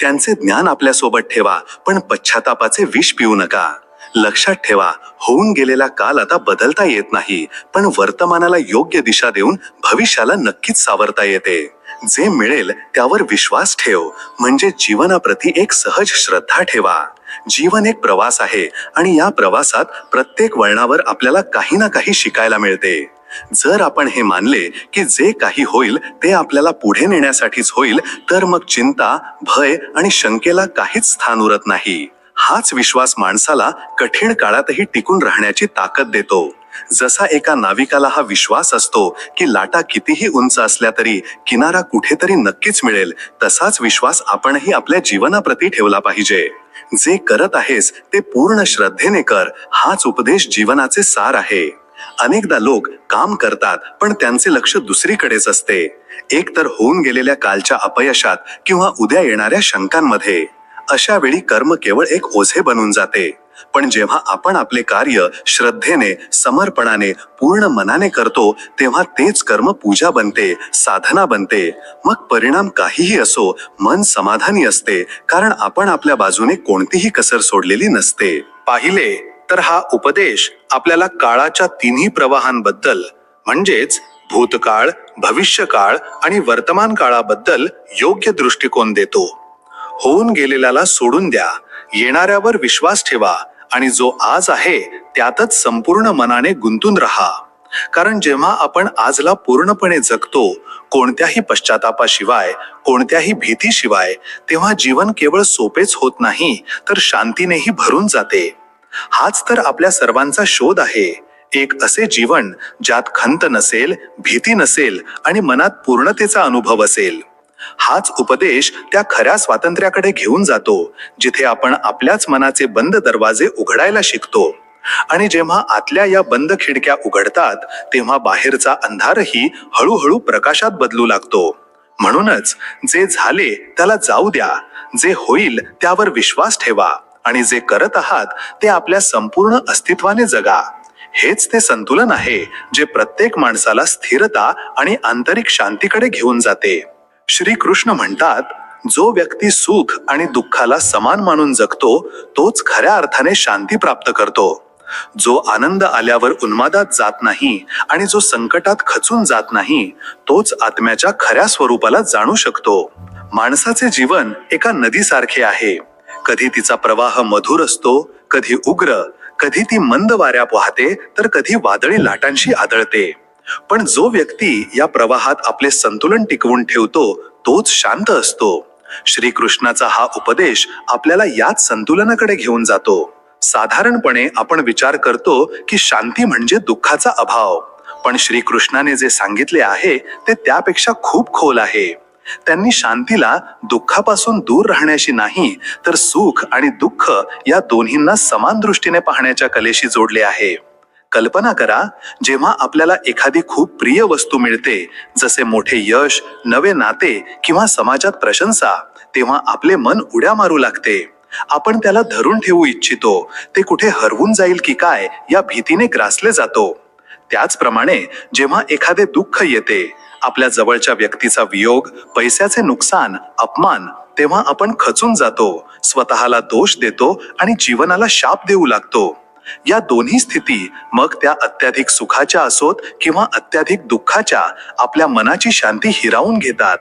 त्यांचे ज्ञान आपल्यासोबत ठेवा, पण पश्चातापाचे विष पिऊ नका. लक्षात ठेवा, होऊन गेलेला काल आता बदलता येत नाही, पण वर्तमानाला योग्य दिशा देऊन भविष्याला नक्कीच सावरता येते. जे मिळेल त्यावर विश्वास ठेव, म्हणजे जीवनाप्रती एक सहज श्रद्धा ठेवा. जीवन एक प्रवास आहे आणि या प्रवासात प्रत्येक वळणावर आपल्याला काही ना काही शिकायला मिळते. जर आपण हे मानले की जे काही होईल ते आपल्याला पुढे नेण्यासाठीच होईल, तर मग चिंता, भय आणि शंकेला काहीच स्थान उरत नाही. हाच विश्वास माणसाला कठीण काळातही टिकून राहण्याची ताकद देतो. जसा एका नाविकाला हा विश्वास असतो की लाटा कितीही उंच असल्या तरी किनारा कुठेतरी नक्कीच मिळेल, तसाच विश्वास आपणही आपल्या जीवनाप्रती ठेवला पाहिजे. जे करत आहेस ते पूर्ण श्रद्धेने कर, हाच उपदेश जीवनाचे सार आहे. अनेकदा लोक काम करतात पण त्यांचे लक्ष दुसरीकडेच असते, एकतर होऊन गेलेल्या कालच्या अपयशात किंवा उद्या येणाऱ्या शंकांमध्ये. अशा वेळी कर्म केवळ एक ओझे बनून जाते. पण जेव्हा आपण आपले कार्य श्रद्धेने, समर्पणाने, पूर्ण मनाने करतो, तेव्हा तेच कर्म पूजा बनते, साधना बनते. मग परिणाम काहीही असो, मन समाधानी असते, कारण आपण आपल्या बाजूने कोणतीही कसर सोडलेली नसते. पाहिले तर हा उपदेश आपल्याला काळाच्या तिन्ही प्रवाहांबद्दल, म्हणजेच भूतकाळ, भविष्यकाळ आणि वर्तमान काळाबद्दल योग्य दृष्टिकोन देतो. होऊन गेलेल्याला सोडून द्या, येणाऱ्यावर विश्वास ठेवा आणि जो आज आहे त्यातच संपूर्ण मनाने गुंतून राहा. कारण जेव्हा आपण आजला पूर्णपणे जगतो, कोणत्याही पश्चातापाशिवाय, कोणत्याही भीतीशिवाय, तेव्हा जीवन केवळ सोपेच होत नाही, तर शांतीनेही भरून जाते. हाच तर आपल्या सर्वांचा शोध आहे, एक असे जीवन ज्यात खंत नसेल, भीती नसेल आणि मनात पूर्णतेचा अनुभव असेल. हाच उपदेश त्या खऱ्या स्वातंत्र्याकडे घेऊन जातो, जिथे आपण आपल्याच मनाचे बंद दरवाजे उघडायला शिकतो. आणि जेव्हा आतल्या या बंद खिडक्या उघडतात, तेव्हा बाहेरचा अंधारही हळूहळू प्रकाशात बदलू लागतो. म्हणूनच जे झाले त्याला जाऊ द्या, जे होईल त्यावर विश्वास ठेवा आणि जे करत आहात ते आपल्या संपूर्ण अस्तित्वाने जगा. हेच ते संतुलन आहे जे प्रत्येक माणसाला स्थिरता आणि आंतरिक शांतीकडे घेऊन जाते. श्री कृष्ण म्हणतात, जो व्यक्ती सुख आणि दुःखाला समान मानून जगतो, तोच खऱ्या अर्थाने शांती प्राप्त करतो. जो आनंद आल्यावर उन्मादात जात नाही आणि जो संकटात खचून जात नाही, तोच आत्म्याच्या खऱ्या स्वरूपाला जाणू शकतो. माणसाचे जीवन एका नदीसारखे आहे. कधी तिचा प्रवाह मधुर असतो, कधी उग्र, कधी ती मंद वाऱ्या वाहते, तर कधी वादळी लाटांशी आदळते. पण जो व्यक्ती या प्रवाहात आपले संतुलन टिकवून ठेवतो, तोच शांत असतो. श्रीकृष्णाचा हा उपदेश आपल्याला याच संतुलनाकडे घेऊन जातो. साधारणपणे आपण विचार करतो की शांती म्हणजे दुःखाचा अभाव, पण श्रीकृष्णाने जे सांगितले आहे ते त्यापेक्षा खूप खोल आहे. त्यांनी शांतीला दुःखापासून दूर राहण्याशी नाही, तर सुख आणि दुःख या दोन्हींना समान दृष्टीने पाहण्याच्या कलेशी जोडले आहे. कल्पना करा, जेव्हा आपल्याला एखादी खूप प्रिय वस्तू मिळते, जसे मोठे यश, नवे नाते किंवा समाजात प्रशंसा, तेव्हा आपले मन उड्या मारू लागते. आपण त्याला धरून ठेवू इच्छितो, ते कुठे हरवून जाईल की काय या भीतीने ग्रासले जातो. त्याचप्रमाणे जेव्हा एखादे दुःख येते, आपल्या जवळच्या व्यक्तीचा वियोग, पैशाचे नुकसान, अपमान, तेव्हा आपण खचून जातो, स्वतःला दोष देतो आणि जीवनाला शाप देऊ लागतो. या दोन्ही स्थिती, मग त्या अत्याधिक सुखाच्या असोत किंवा अत्याधिक दुःखाच्या, आपल्या मनाची शांती हिरावून घेतात.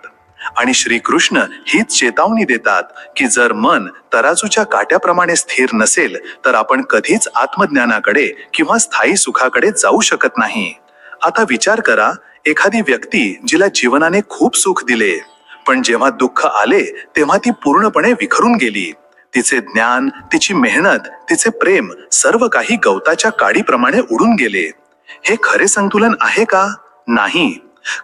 आणि श्रीकृष्ण हीच चेतावणी देतात की जर मन तराजूच्या काट्याप्रमाणे स्थिर नसेल, तर आपण कधीच आत्मज्ञानाकडे किंवा स्थायी सुखाकडे जाऊ शकत नाही. आता विचार करा, एखादी व्यक्ती जिला जीवनाने खूप सुख दिले, पण जेव्हा दुःख आले तेव्हा ती पूर्णपणे विखरून गेली. तिचे ज्ञान, तिची मेहनत, तिचे प्रेम सर्व काही गवताच्या काडीप्रमाणे उडून गेले. हे खरे संतुलन आहे का? नाही.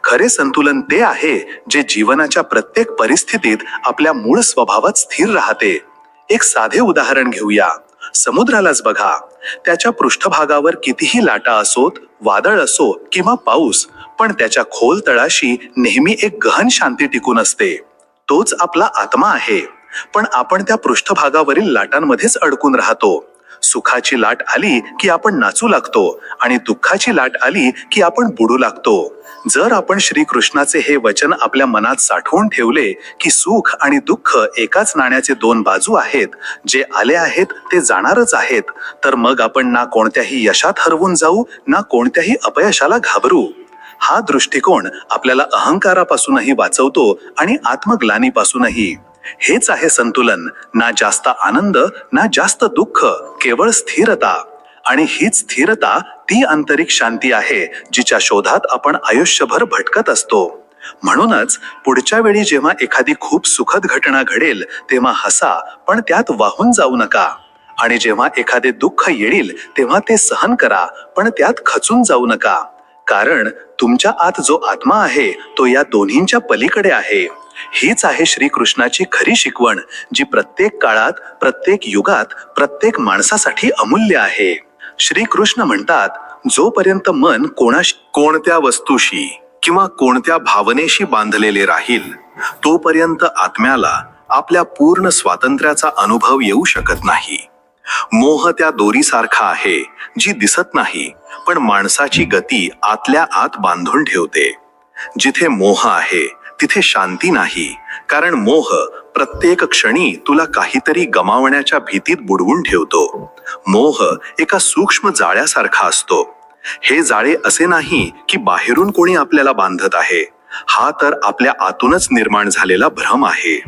खरे संतुलन ते आहे जे जीवनाच्या प्रत्येक परिस्थितीत आपल्या मूळ स्वभावात स्थिर राहते. एक साधे उदाहरण घेऊया. समुद्रालाच बघा. त्याच्या पृष्ठभागावर कितीही लाटा असोत, वादळ असो किंवा पाऊस, पण त्याच्या खोल तळाशी नेहमी एक गहन शांती टिकून असते. तोच आपला आत्मा आहे. पण आपण त्या पृष्ठभागावरील लाटांमध्येच अडकून राहतो. सुखाची लाट आली की आपण नाचू लागतो आणि दुःखाची लाट आली की आपण बुडू लागतो. जर आपण श्रीकृष्णाचे हे वचन आपल्या मनात साठवून ठेवले की सुख आणि दुःख एकाच नाण्याचे दोन बाजू आहेत, जे आले आहेत ते जाणारच आहेत, तर मग आपण ना कोणत्याही यशात हरवून जाऊ, ना कोणत्याही अपयशाला घाबरू. हा दृष्टिकोन आपल्याला अहंकारापासूनही वाचवतो आणि आत्मग्लानीपासूनही. हेच आहे संतुलन. ना जास्त आनंद, ना जास्त दुःख, केवळ स्थिरता. आणि हीच स्थिरता ती आंतरिक शांती आहे जिच्या शोधात आपण आयुष्यभर भटकत असतो. म्हणूनच पुढच्या वेळी जेव्हा एखादी खूप सुखद घटना घडेल तेव्हा हसा, पण त्यात वाहून जाऊ नका. आणि जेव्हा एखादे दुःख येईल तेव्हा ते सहन करा, पण त्यात खचून जाऊ नका. कारण तुमच्या आत जो आत्मा आहे तो या दोन्हींच्या पलीकडे आहे. हीच आहे श्रीकृष्णाची खरी शिकवण, जी प्रत्येक काळात, प्रत्येक युगात, प्रत्येक माणसासाठी अमूल्य आहे. श्रीकृष्ण म्हणतात, जोपर्यंत मन कोणत्या वस्तूशी किंवा कोणत्या भावनेशी बांधलेले राहील, तोपर्यंत आत्म्याला आपल्या पूर्ण स्वातंत्र्याचा अनुभव येऊ शकत नाही. मोह त्या दोरीसारखा आहे, जी दिसत नाही, पण माणसाची गती आतल्या आत बांधून ठेवते. जिथे मोह आहे तिथे शांती नाही, कारण मोह प्रत्येक क्षणी तुला काहीतरी गमावण्याच्या भीतीत बुडवून ठेवतो. मोह एका सूक्ष्म जाळ्यासारखा असतो. हे जाळे असे नाही की बाहेरून कोणी आपल्याला बांधत आहे. हा तर आपल्या आतूनच निर्माण झालेला भ्रम आहे.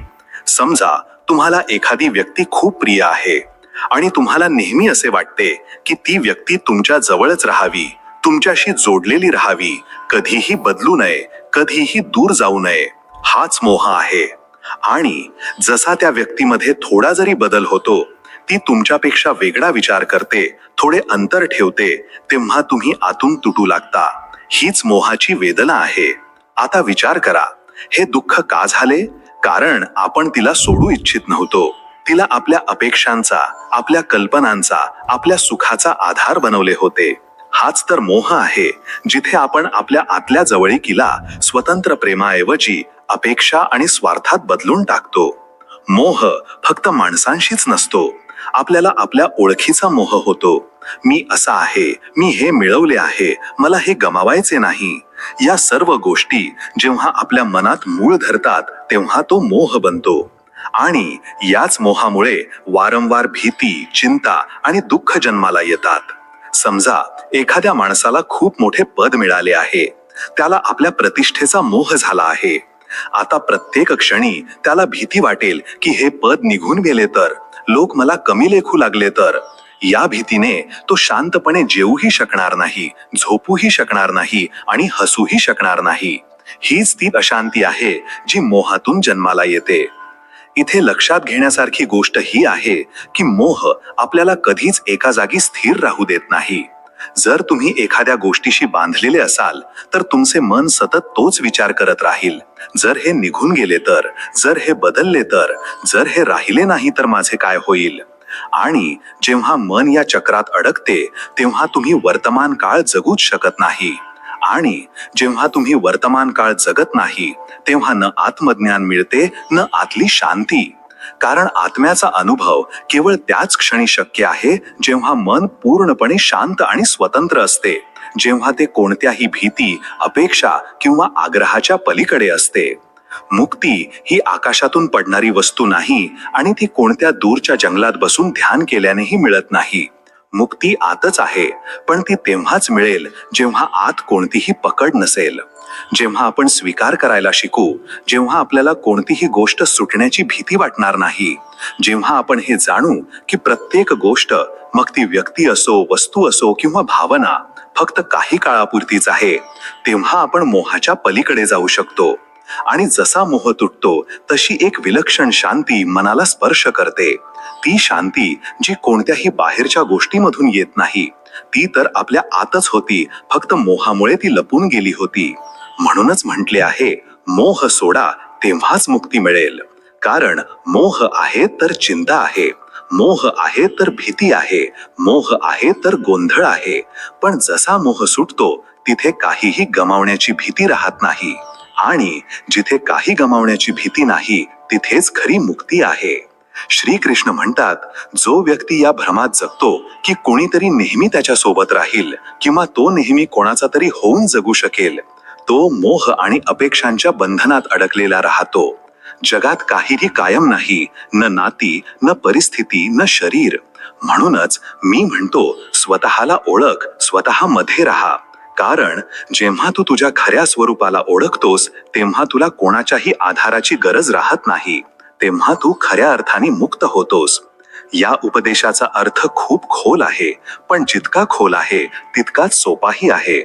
समजा तुम्हाला एखादी व्यक्ती खूप प्रिय आहे आणि तुम्हाला नेहमी असे वाटते की ती व्यक्ती तुमच्या जवळच राहावी, तुमच्याशी जोडलेली राहावी, कधीही बदलू नये, कधीही दूर जाऊ नये. हाच मोह आहे. आणि जसा त्या व्यक्तीमध्ये थोडा जरी बदल होतो, ती तुमच्यापेक्षा वेगळा विचार करते, थोडे अंतर ठेवते, तेव्हा तुम्ही आतून तुटू लागता. हीच मोहाची वेदना आहे. आता विचार करा, हे दुःख का झाले? कारण आपण तिला सोडू इच्छित नव्हतो. तिला आपल्या अपेक्षांचा, आपल्या कल्पनांचा, आपल्या सुखाचा आधार बनवले होते. हाच तर मोह आहे, जिथे आपण आपल्या आतल्या जवळीकीला स्वतंत्र प्रेमाऐवजी अपेक्षा आणि स्वार्थात बदलून टाकतो. मोह फक्त माणसांशीच नसतो. आपल्याला आपल्या ओळखीचा मोह होतो. मी असा आहे, मी हे मिळवले आहे, मला हे गमावायचे नाही. या सर्व गोष्टी जेव्हा आपल्या मनात मूळ धरतात तेव्हा तो मोह बनतो. आणि याच मोहामुळे वारंवार भीती, चिंता आणि दुःख जन्माला येतात. समजा एखाद्या माणसाला खूप मोठे पद मिळाले आहे. त्याला आपल्या प्रतिष्ठेचा मोह झाला आहे. आता प्रत्येक क्षणी त्याला भीती वाटेल की हे पद निघून गेले तर, लोक मला कमी लेखू लागले तर. या भीतीने तो शांतपणे जेवूही शकणार नाही, झोपूही शकणार नाही आणि हसूही शकणार नाही. हीच ती अशांती आहे जी मोहातून जन्माला येते. इथे लक्षात घेण्यासारखी गोष्ट ही आहे की मोह आपल्याला कधीच एका जागी स्थिर राहू देत नाही. जर तुम्ही एखाद्या गोष्टीशी बांधलेले असाल तर तुमचे मन सतत तोच विचार करत राहील. जर हे निघून गेले तर, जर हे बदलले तर, जर हे राहिले नाही तर माझे काय होईल? आणि जेव्हा मन या चक्रात अडकते तेव्हा तुम्ही वर्तमान काळ जगूच शकत नाही. आणि जेव्हा तुम्ही वर्तमान काळ जगत नाही तेव्हा न आत्मज्ञान मिळते, न आतली शांती. कारण आत्म्याचा अनुभव केवळ त्याच क्षणी शक्य आहे जेव्हा मन पूर्णपणे शांत आणि स्वतंत्र असते, जेव्हा ते कोणत्याही भीती, अपेक्षा किंवा आग्रहाच्या पलीकडे असते. मुक्ती ही आकाशातून पडणारी वस्तू नाही आणि ती कोणत्या दूरच्या जंगलात बसून ध्यान केल्यानेही मिळत नाही. मुक्ती आतच आहे, पण ती तेव्हाच मिळेल जेव्हा आत कोणतीही पकड नसेल. जेव्हा आपण स्वीकार करायला शिकू, जेव्हा आपल्याला कोणतीही गोष्ट सुटण्याची भीती वाटणार नाही, जेव्हा आपण हे जाणू की प्रत्येक गोष्ट, मग ती व्यक्ती असो, वस्तू असो किंवा भावना, फक्त काही काळापुरतीच आहे, तेव्हा आपण मोहाच्या पलीकडे जाऊ शकतो. आणि जसा मोह तुटतो तशी एक विलक्षण शांती मनाला स्पर्श करते. ती शांती जी कोणत्याही बाहेरच्या गोष्टीमधून येत नाही, ती तर आपल्या आतच होती, फक्त मोहामुळे ती लपून गेली होती. म्हणूनच म्हटले आहे, मोह सोडा तेव्हाच मुक्ती मिळेल. कारण मोह आहे तर चिंता आहे, मोह आहे तर भीती आहे, मोह आहे तर गोंधळ आहे. पण जसा मोह सुटतो तिथे काहीही गमावण्याची भीती राहत नाही. आणि जिथे काही गमावण्याची भीती नाही तिथेच खरी मुक्ती आहे. श्रीकृष्ण म्हणतात, जो व्यक्ती या भ्रमात जगतो की कोणीतरी नेहमी त्याच्या सोबत राहील किंवा तो नेहमी कोणाचा तरी होऊन जगू शकेल, तो मोह आणि अपेक्षांच्या बंधनात अडकलेला राहतो. जगात काहीही कायम नाही, न नाती, न परिस्थिती, न शरीर. म्हणूनच मी म्हणतो, स्वतःला ओळख, स्वतःमध्ये राहा. कारण जेव्हा तू तुझ्या खऱ्या स्वरूपाला ओळखतोस तेव्हा तुला कोणाच्याही आधाराची गरज राहत नाही. तेव्हा तू खऱ्या अर्थाने मुक्त होतोस. या उपदेशाचा अर्थ खूप खोल आहे, पण जितका खोल आहे तितकाच सोपाही आहे.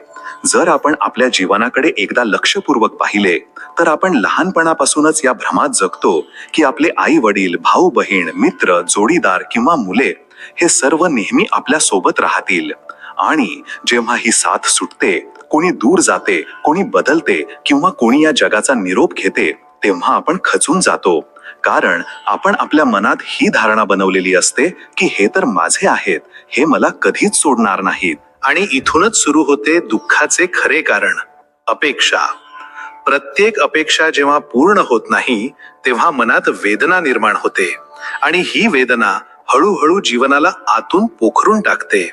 जर आपण आपल्या जीवनाकडे एकदा लक्षपूर्वक पाहिले तर आपण लहानपणापासूनच या भ्रमात जगतो की आपले आई वडील, भाऊ बहीण, मित्र, जोडीदार किंवा मुले हे सर्व नेहमी आपल्या सोबत राहतील. आणि जेव्हा ही साथ सुटते, कोणी दूर जाते, कोणी बदलते किंवा कोणी या जगाचा निरोप घेते, तेव्हा आपण खचून जातो. कारण आपण आपल्या मनात ही धारणा बनवलेली असते की हे तर माझे आहेत, हे मला कधीच सोडणार नाहीत. आणि इथूनच सुरू होते दुःखाचे खरे कारण, अपेक्षा. प्रत्येक अपेक्षा जेव्हा पूर्ण होत नाही तेव्हा मनात वेदना निर्माण होते. आणि ही वेदना हळूहळू जीवनाला आतून पोखरून टाकते.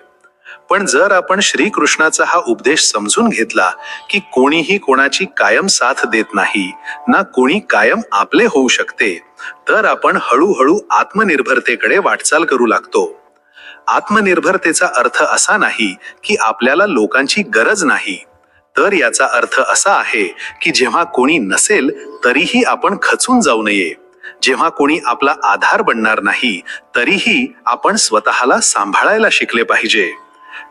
पण जर आपण श्रीकृष्णाचा हा उपदेश समजून घेतला की कोणीही कोणाची कायम साथ देत नाही, ना कोणी कायम आपले होऊ शकते, तर आपण हळूहळू आत्मनिर्भरतेकडे वाटचाल करू लागतो. आत्मनिर्भरतेचा अर्थ असा नाही की आपल्याला लोकांची गरज नाही, तर याचा अर्थ असा आहे की जेव्हा कोणी नसेल तरीही आपण खचून जाऊ नये. जेव्हा कोणी आपला आधार बनणार नाही तरीही आपण स्वतःला सांभाळायला शिकले पाहिजे.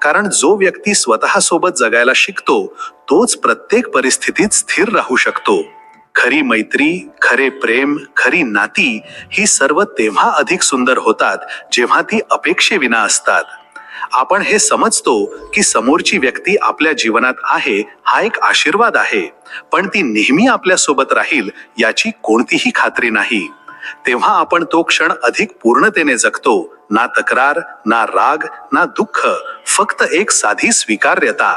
कारण जो व्यक्ती स्वतः सोबत जगायला शिकतो तोच प्रत्येक परिस्थितीत स्थिर राहू शकतो. खरी मैत्री, खरे प्रेम, खरी नाती ही सर्व तेव्हा अधिक सुंदर होतात जेव्हा ती अपेक्षेविना असतात. आपण हे समजतो की समोरची व्यक्ती आपल्या जीवनात आहे हा एक आशीर्वाद आहे, पण ती नेहमी आपल्या सोबत राहील याची कोणतीही खात्री नाही. तेव्हा आपण तो क्षण अधिक पूर्णतेने जगतो. ना तक्रार, ना राग, ना दुःख, फक्त एक साधी स्वीकार्यता.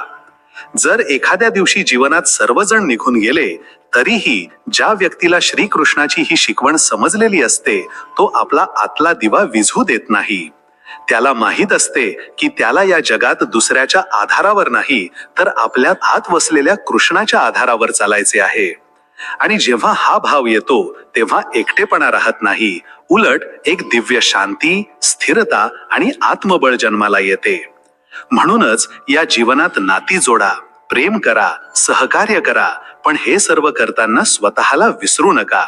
जर एखाद्या दिवशी जीवनात सर्वजण निघून गेले तरीही ज्या व्यक्तीला श्रीकृष्णाची ही शिकवण समजलेली असते तो आपला आतला दिवा विझू देत नाही. त्याला माहीत असते की त्याला या जगात दुसऱ्याच्या आधारावर नाही तर आपल्या आत वसलेल्या कृष्णाच्या आधारावर चालायचे आहे. आणि जेव्हा हा भाव येतो तेव्हा एकटेपणा राहत नाही, उलट एक दिव्य शांती, स्थिरता आणि आत्मबळ जन्माला येते. म्हणूनच या जीवनात नाती जोडा, प्रेम करा, सहकार्य करा, पण हे सर्व करताना स्वतःला विसरू नका.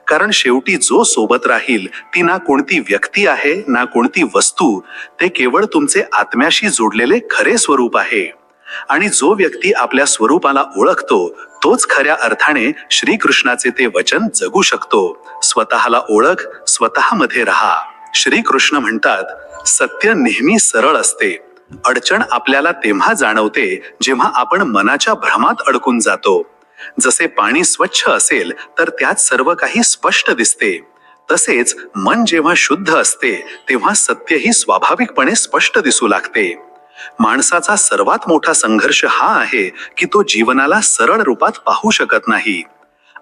कारण शेवटी जो सोबत राहील ती ना कोणती व्यक्ती आहे ना कोणती वस्तू, ते केवळ तुमचे आत्म्याशी जोडलेले खरे स्वरूप आहे. आणि जो व्यक्ती आपल्या स्वरूपाला ओळखतो तोच खऱ्या अर्थाने श्रीकृष्णाचे ते वचन जगू शकतो. स्वतःला ओळख, स्वतःमध्ये राहा. श्रीकृष्ण म्हणतात, सत्य नेहमी सरळ असते. अडचण आपल्याला तेव्हा जाणवते जेव्हा आपण मनाच्या भ्रमात अडकून जातो. जसे पाणी स्वच्छ असेल तर त्यात सर्व काही स्पष्ट दिसते, तसेच मन जेव्हा शुद्ध असते तेव्हा सत्यही स्वाभाविकपणे स्पष्ट दिसू लागते. माणसाचा सर्वात मोठा संघर्ष हा आहे की तो जीवनाला सरळ रूपात पाहू शकत नाही.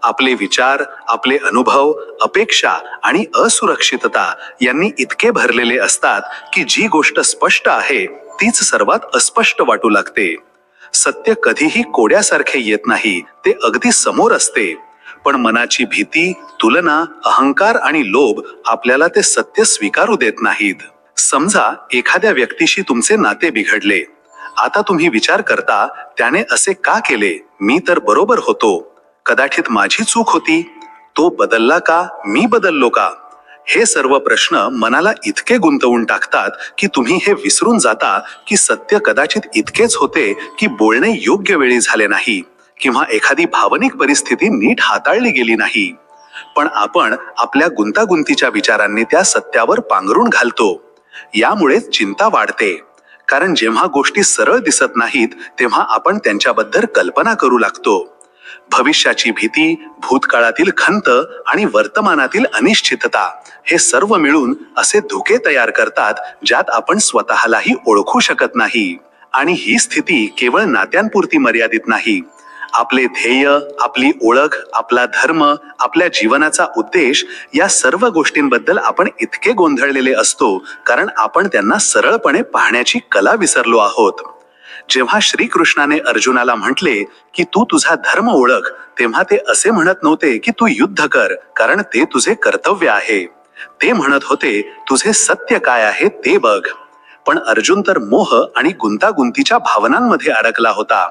आपले विचार, आपले अनुभव, अपेक्षा आणि असुरक्षितता यांनी इतके भरलेले असतात की जी गोष्ट स्पष्ट आहे तीच सर्वात अस्पष्ट वाटू लागते. सत्य कधीही कोड्यासारखे येत नाही, ते अगदी समोर असते. पण मनाची भीती, तुलना, अहंकार आणि लोभ आपल्याला ते सत्य स्वीकारू देत नाहीत. समजा एखाद्या व्यक्तीशी तुमचे नाते बिघडले. आता तुम्ही विचार करता, त्याने असे का केले, मी तर बरोबर होतो, कदाचित माझी चूक होती, तो बदलला का, मी बदललो का. हे सर्व प्रश्न मनाला इतके गुंतवून टाकतात की तुम्ही हे विसरून जाता की सत्य कदाचित इतकेच होते की बोलणे योग्य वेळी झाले नाही किंवा एखादी भावनिक परिस्थिती नीट हाताळली गेली नाही. पण आपण आपल्या गुंतागुंतीच्या विचारांनी त्या सत्यावर पांघरून घालतो. यामुळेच चिंता वाढते. कारण जेव्हा गोष्टी सरळ दिसत नाहीत तेव्हा आपण त्यांच्याबद्दल कल्पना करू लागतो. भविष्याची भीती, भूतकाळातील खंत आणि वर्तमानातील अनिश्चितता हे सर्व मिळून असे धोके तयार करतात ज्यात आपण स्वतःलाही ओळखू शकत नाही. आणि ही स्थिती केवळ नात्यांपुरती मर्यादित नाही. आपले ध्येय, आपली ओळख, आपला धर्म, आपल्या जीवनाचा उद्देश या सर्व गोष्टींबद्दल आपण इतके गोंधळलेले असतो कारण आपण त्यांना सरळपणे पाहण्याची कला विसरलो आहोत. जेव्हा श्रीकृष्णाने अर्जुनाला म्हटले की तू तुझा धर्म ओळख, तेव्हा ते असे म्हणत नव्हते की तू युद्ध कर कारण ते तुझे कर्तव्य आहे. ते म्हणत होते तुझे सत्य काय आहे ते बघ. पण अर्जुन तर मोह आणि गुंतागुंतीच्या भावनांमध्ये अडकला होता.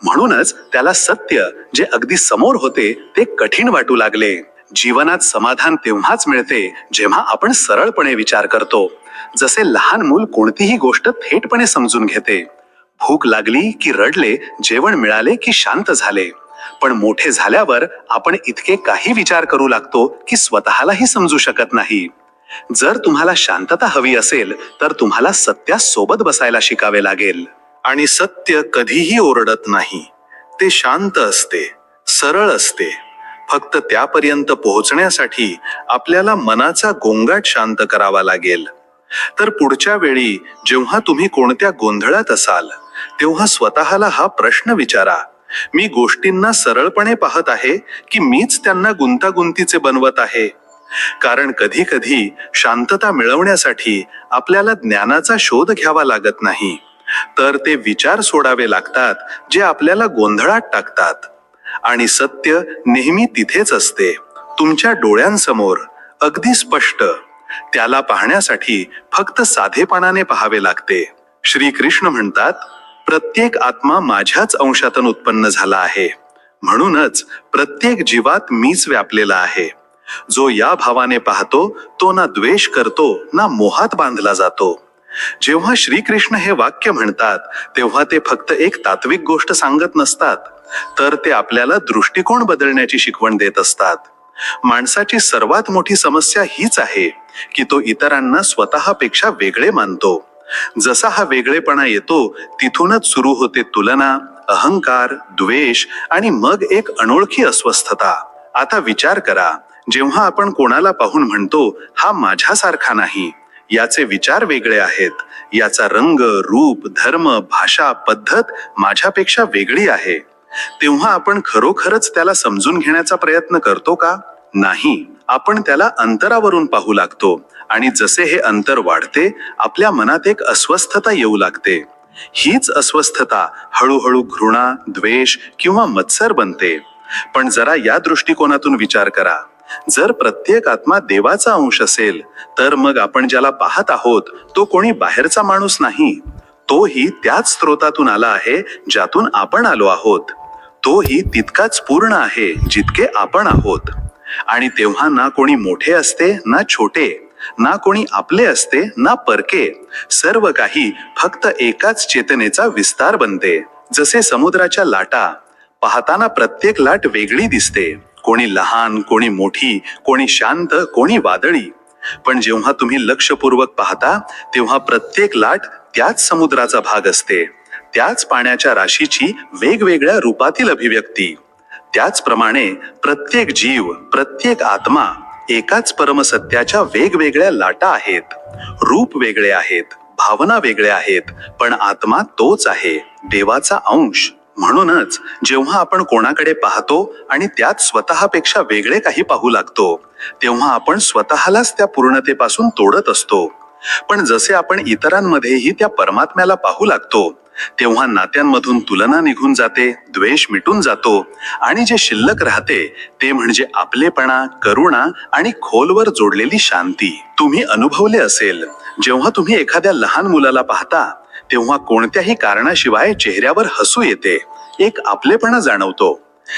म्हणूनच त्याला सत्य जे अगदी समोर होते ते कठीण वाटू लागले. जीवनात समाधान तेव्हाच मिळते जेव्हा आपण सरळपणे विचार करतो. जसे लहान मूल कोणतीही गोष्ट थेटपणे समजून घेते. भूक लागली की रडले, जेवण मिळाले की शांत झाले. पण मोठे झाल्यावर आपण इतके काही विचार करू लागतो की स्वतःलाही समजू शकत नाही. जर तुम्हाला शांतता हवी असेल तर तुम्हाला सत्यासोबत बसायला शिकावे लागेल. आणि सत्य कधीही ओरडत नाही. ते शांत असते, सरळ असते. फक्त त्यापर्यंत पोहोचण्यासाठी आपल्याला मनाचा गोंगाट शांत करावा लागेल. तर पुढच्या वेळी जेव्हा तुम्ही कोणत्या गोंधळात असाल तेव्हा स्वतःला हा प्रश्न विचारा, मी गोष्टींना सरळपणे पाहत आहे की मीच त्यांना गुंतागुंतीचे बनवत आहे. कारण कधी कधी शांतता मिळवण्यासाठी आपल्याला ज्ञानाचा शोध घ्यावा लागत नाही, तर ते विचार सोडावे लागतात जे आपल्याला गोंधळात टाकतात. आणि सत्य नेहमी तिथेच असते, तुमच्या डोळ्यांसमोर, अगदी स्पष्ट. त्याला पाहण्यासाठी फक्त साधेपणाने पाहावे लागते. श्रीकृष्ण म्हणतात, प्रत्येक आत्मा माझ्याच अंशातून उत्पन्न झाला आहे. म्हणूनच प्रत्येक जीवात मीच व्यापलेला आहे. जो या भावाने पाहतो तो ना द्वेष करतो ना मोहात बांधला जातो. जेव्हा श्रीकृष्ण हे वाक्य म्हणतात तेव्हा ते फक्त एक तात्विक गोष्ट सांगत नसतात, तर ते आपल्याला दृष्टिकोन बदलण्याची शिकवण देत असतात. माणसाची सर्वात मोठी समस्या हीच आहे की तो इतरांना स्वतःपेक्षा वेगळे मानतो. जसा हा वेगळेपणा येतो तिथूनच सुरू होते तुलना, अहंकार, द्वेष आणि मग एक अनोळखी अस्वस्थता. आता विचार करा, जेव्हा आपण कोणाला पाहून म्हणतो हा माझ्यासारखा नाही, याचे विचार वेगळे आहेत, याचा रंग, रूप, धर्म, भाषा, पद्धत माझ्यापेक्षा वेगळी आहे, तेव्हा आपण खरोखरच त्याला समजून घेण्याचा प्रयत्न करतो का? नाही. आपण त्याला अंतरावरून पाहू लागतो आणि जसे हे अंतर वाढते आपल्या मनात एक अस्वस्थता येऊ लागते. हीच अस्वस्थता हळूहळू घृणा, द्वेष किंवा मत्सर बनते. पण जरा या दृष्टिकोनातून विचार करा, जर प्रत्येक आत्मा देवाचा अंश असेल तर मग आपण ज्याला पाहत आहोत तो कोणी बाहेरचा माणूस नाही. तोही त्याच स्रोतातून आला आहे ज्यातून आपण आलो आहोत. तोही तितकाच पूर्ण आहे जितके आपण आहोत. आणि तेव्हा ना कोणी मोठे असते ना छोटे, ना कोणी आपले असते ना परके. सर्व काही फक्त एकाच चेतनेचा विस्तार बनते. जसे समुद्राच्या लाटा, पाहताना प्रत्येक लाट वेगळी दिसते, कोणी लहान, कोणी मोठी, कोणी शांत, कोणी वादळी. पण जेव्हा तुम्ही लक्षपूर्वक पाहता तेव्हा प्रत्येक लाट त्याच समुद्राचा भाग असते, त्याच पाण्याच्या राशीची वेगवेगळ्या रूपातील अभिव्यक्ती. त्याचप्रमाणे प्रत्येक जीव, प्रत्येक आत्मा एकाच परमसत्याच्या वेगवेगळ्या लाटा आहेत. रूप वेगळे आहेत, भावना वेगळ्या आहेत, पण आत्मा तोच आहे, देवाचा अंश. म्हणूनच जेव्हा आपण कोणाकडे पाहतो आणि त्यात स्वतःपेक्षा वेगळे काही पाहू लागतो तेव्हा आपण स्वतःलाच त्या पूर्णतेपासून तोडत असतो. पण जसे आपण इतरांमध्येही त्या परमात्म्याला पाहू लागतो तेव्हा नात्यांमधून तुलना निघून जाते, द्वेष मिटून जातो आणि जे शिल्लक राहते ते म्हणजे आपलेपणा, करुणा आणि खोलवर जोडलेली शांती. तुम्ही अनुभवले असेल, जेव्हा तुम्ही एखाद्या लहान मुलाला पाहता तेव्हा कोणत्याही कारणाशिवाय चेहऱ्यावर हसू येते, एक आपलेपणा जाणवतो.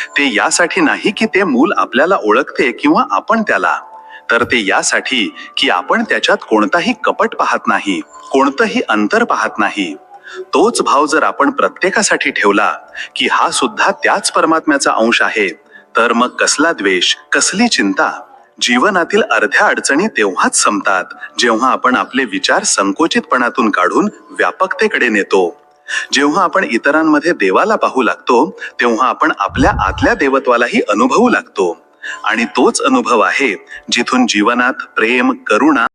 ते यासाठी नाही की ते मूल आपल्याला ओळखते किंवा आपण त्याला, तर ते यासाठी की आपण त्याच्यात कोणताही कपट पाहत नाही, कोणतंही अंतर पाहत नाही. तोच भाव जर आपण प्रत्येकासाठी ठेवला की हा सुद्धा त्याच परमात्म्याचा अंश आहे, तर मग कसला द्वेष, कसली चिंता. जीवनातील अर्ध्या अडचणी तेव्हाच संपतात जेव्हा आपण आपले विचार संकोचितपणातून काढून व्यापकतेकडे नेतो. जेव्हा आपण इतरांमध्ये देवाला पाहू लागतो तेव्हा आपण आपल्या आतल्या देवत्वालाही अनुभवू लागतो. आणि तोच अनुभव आहे जिथून जीवनात प्रेम, करुणा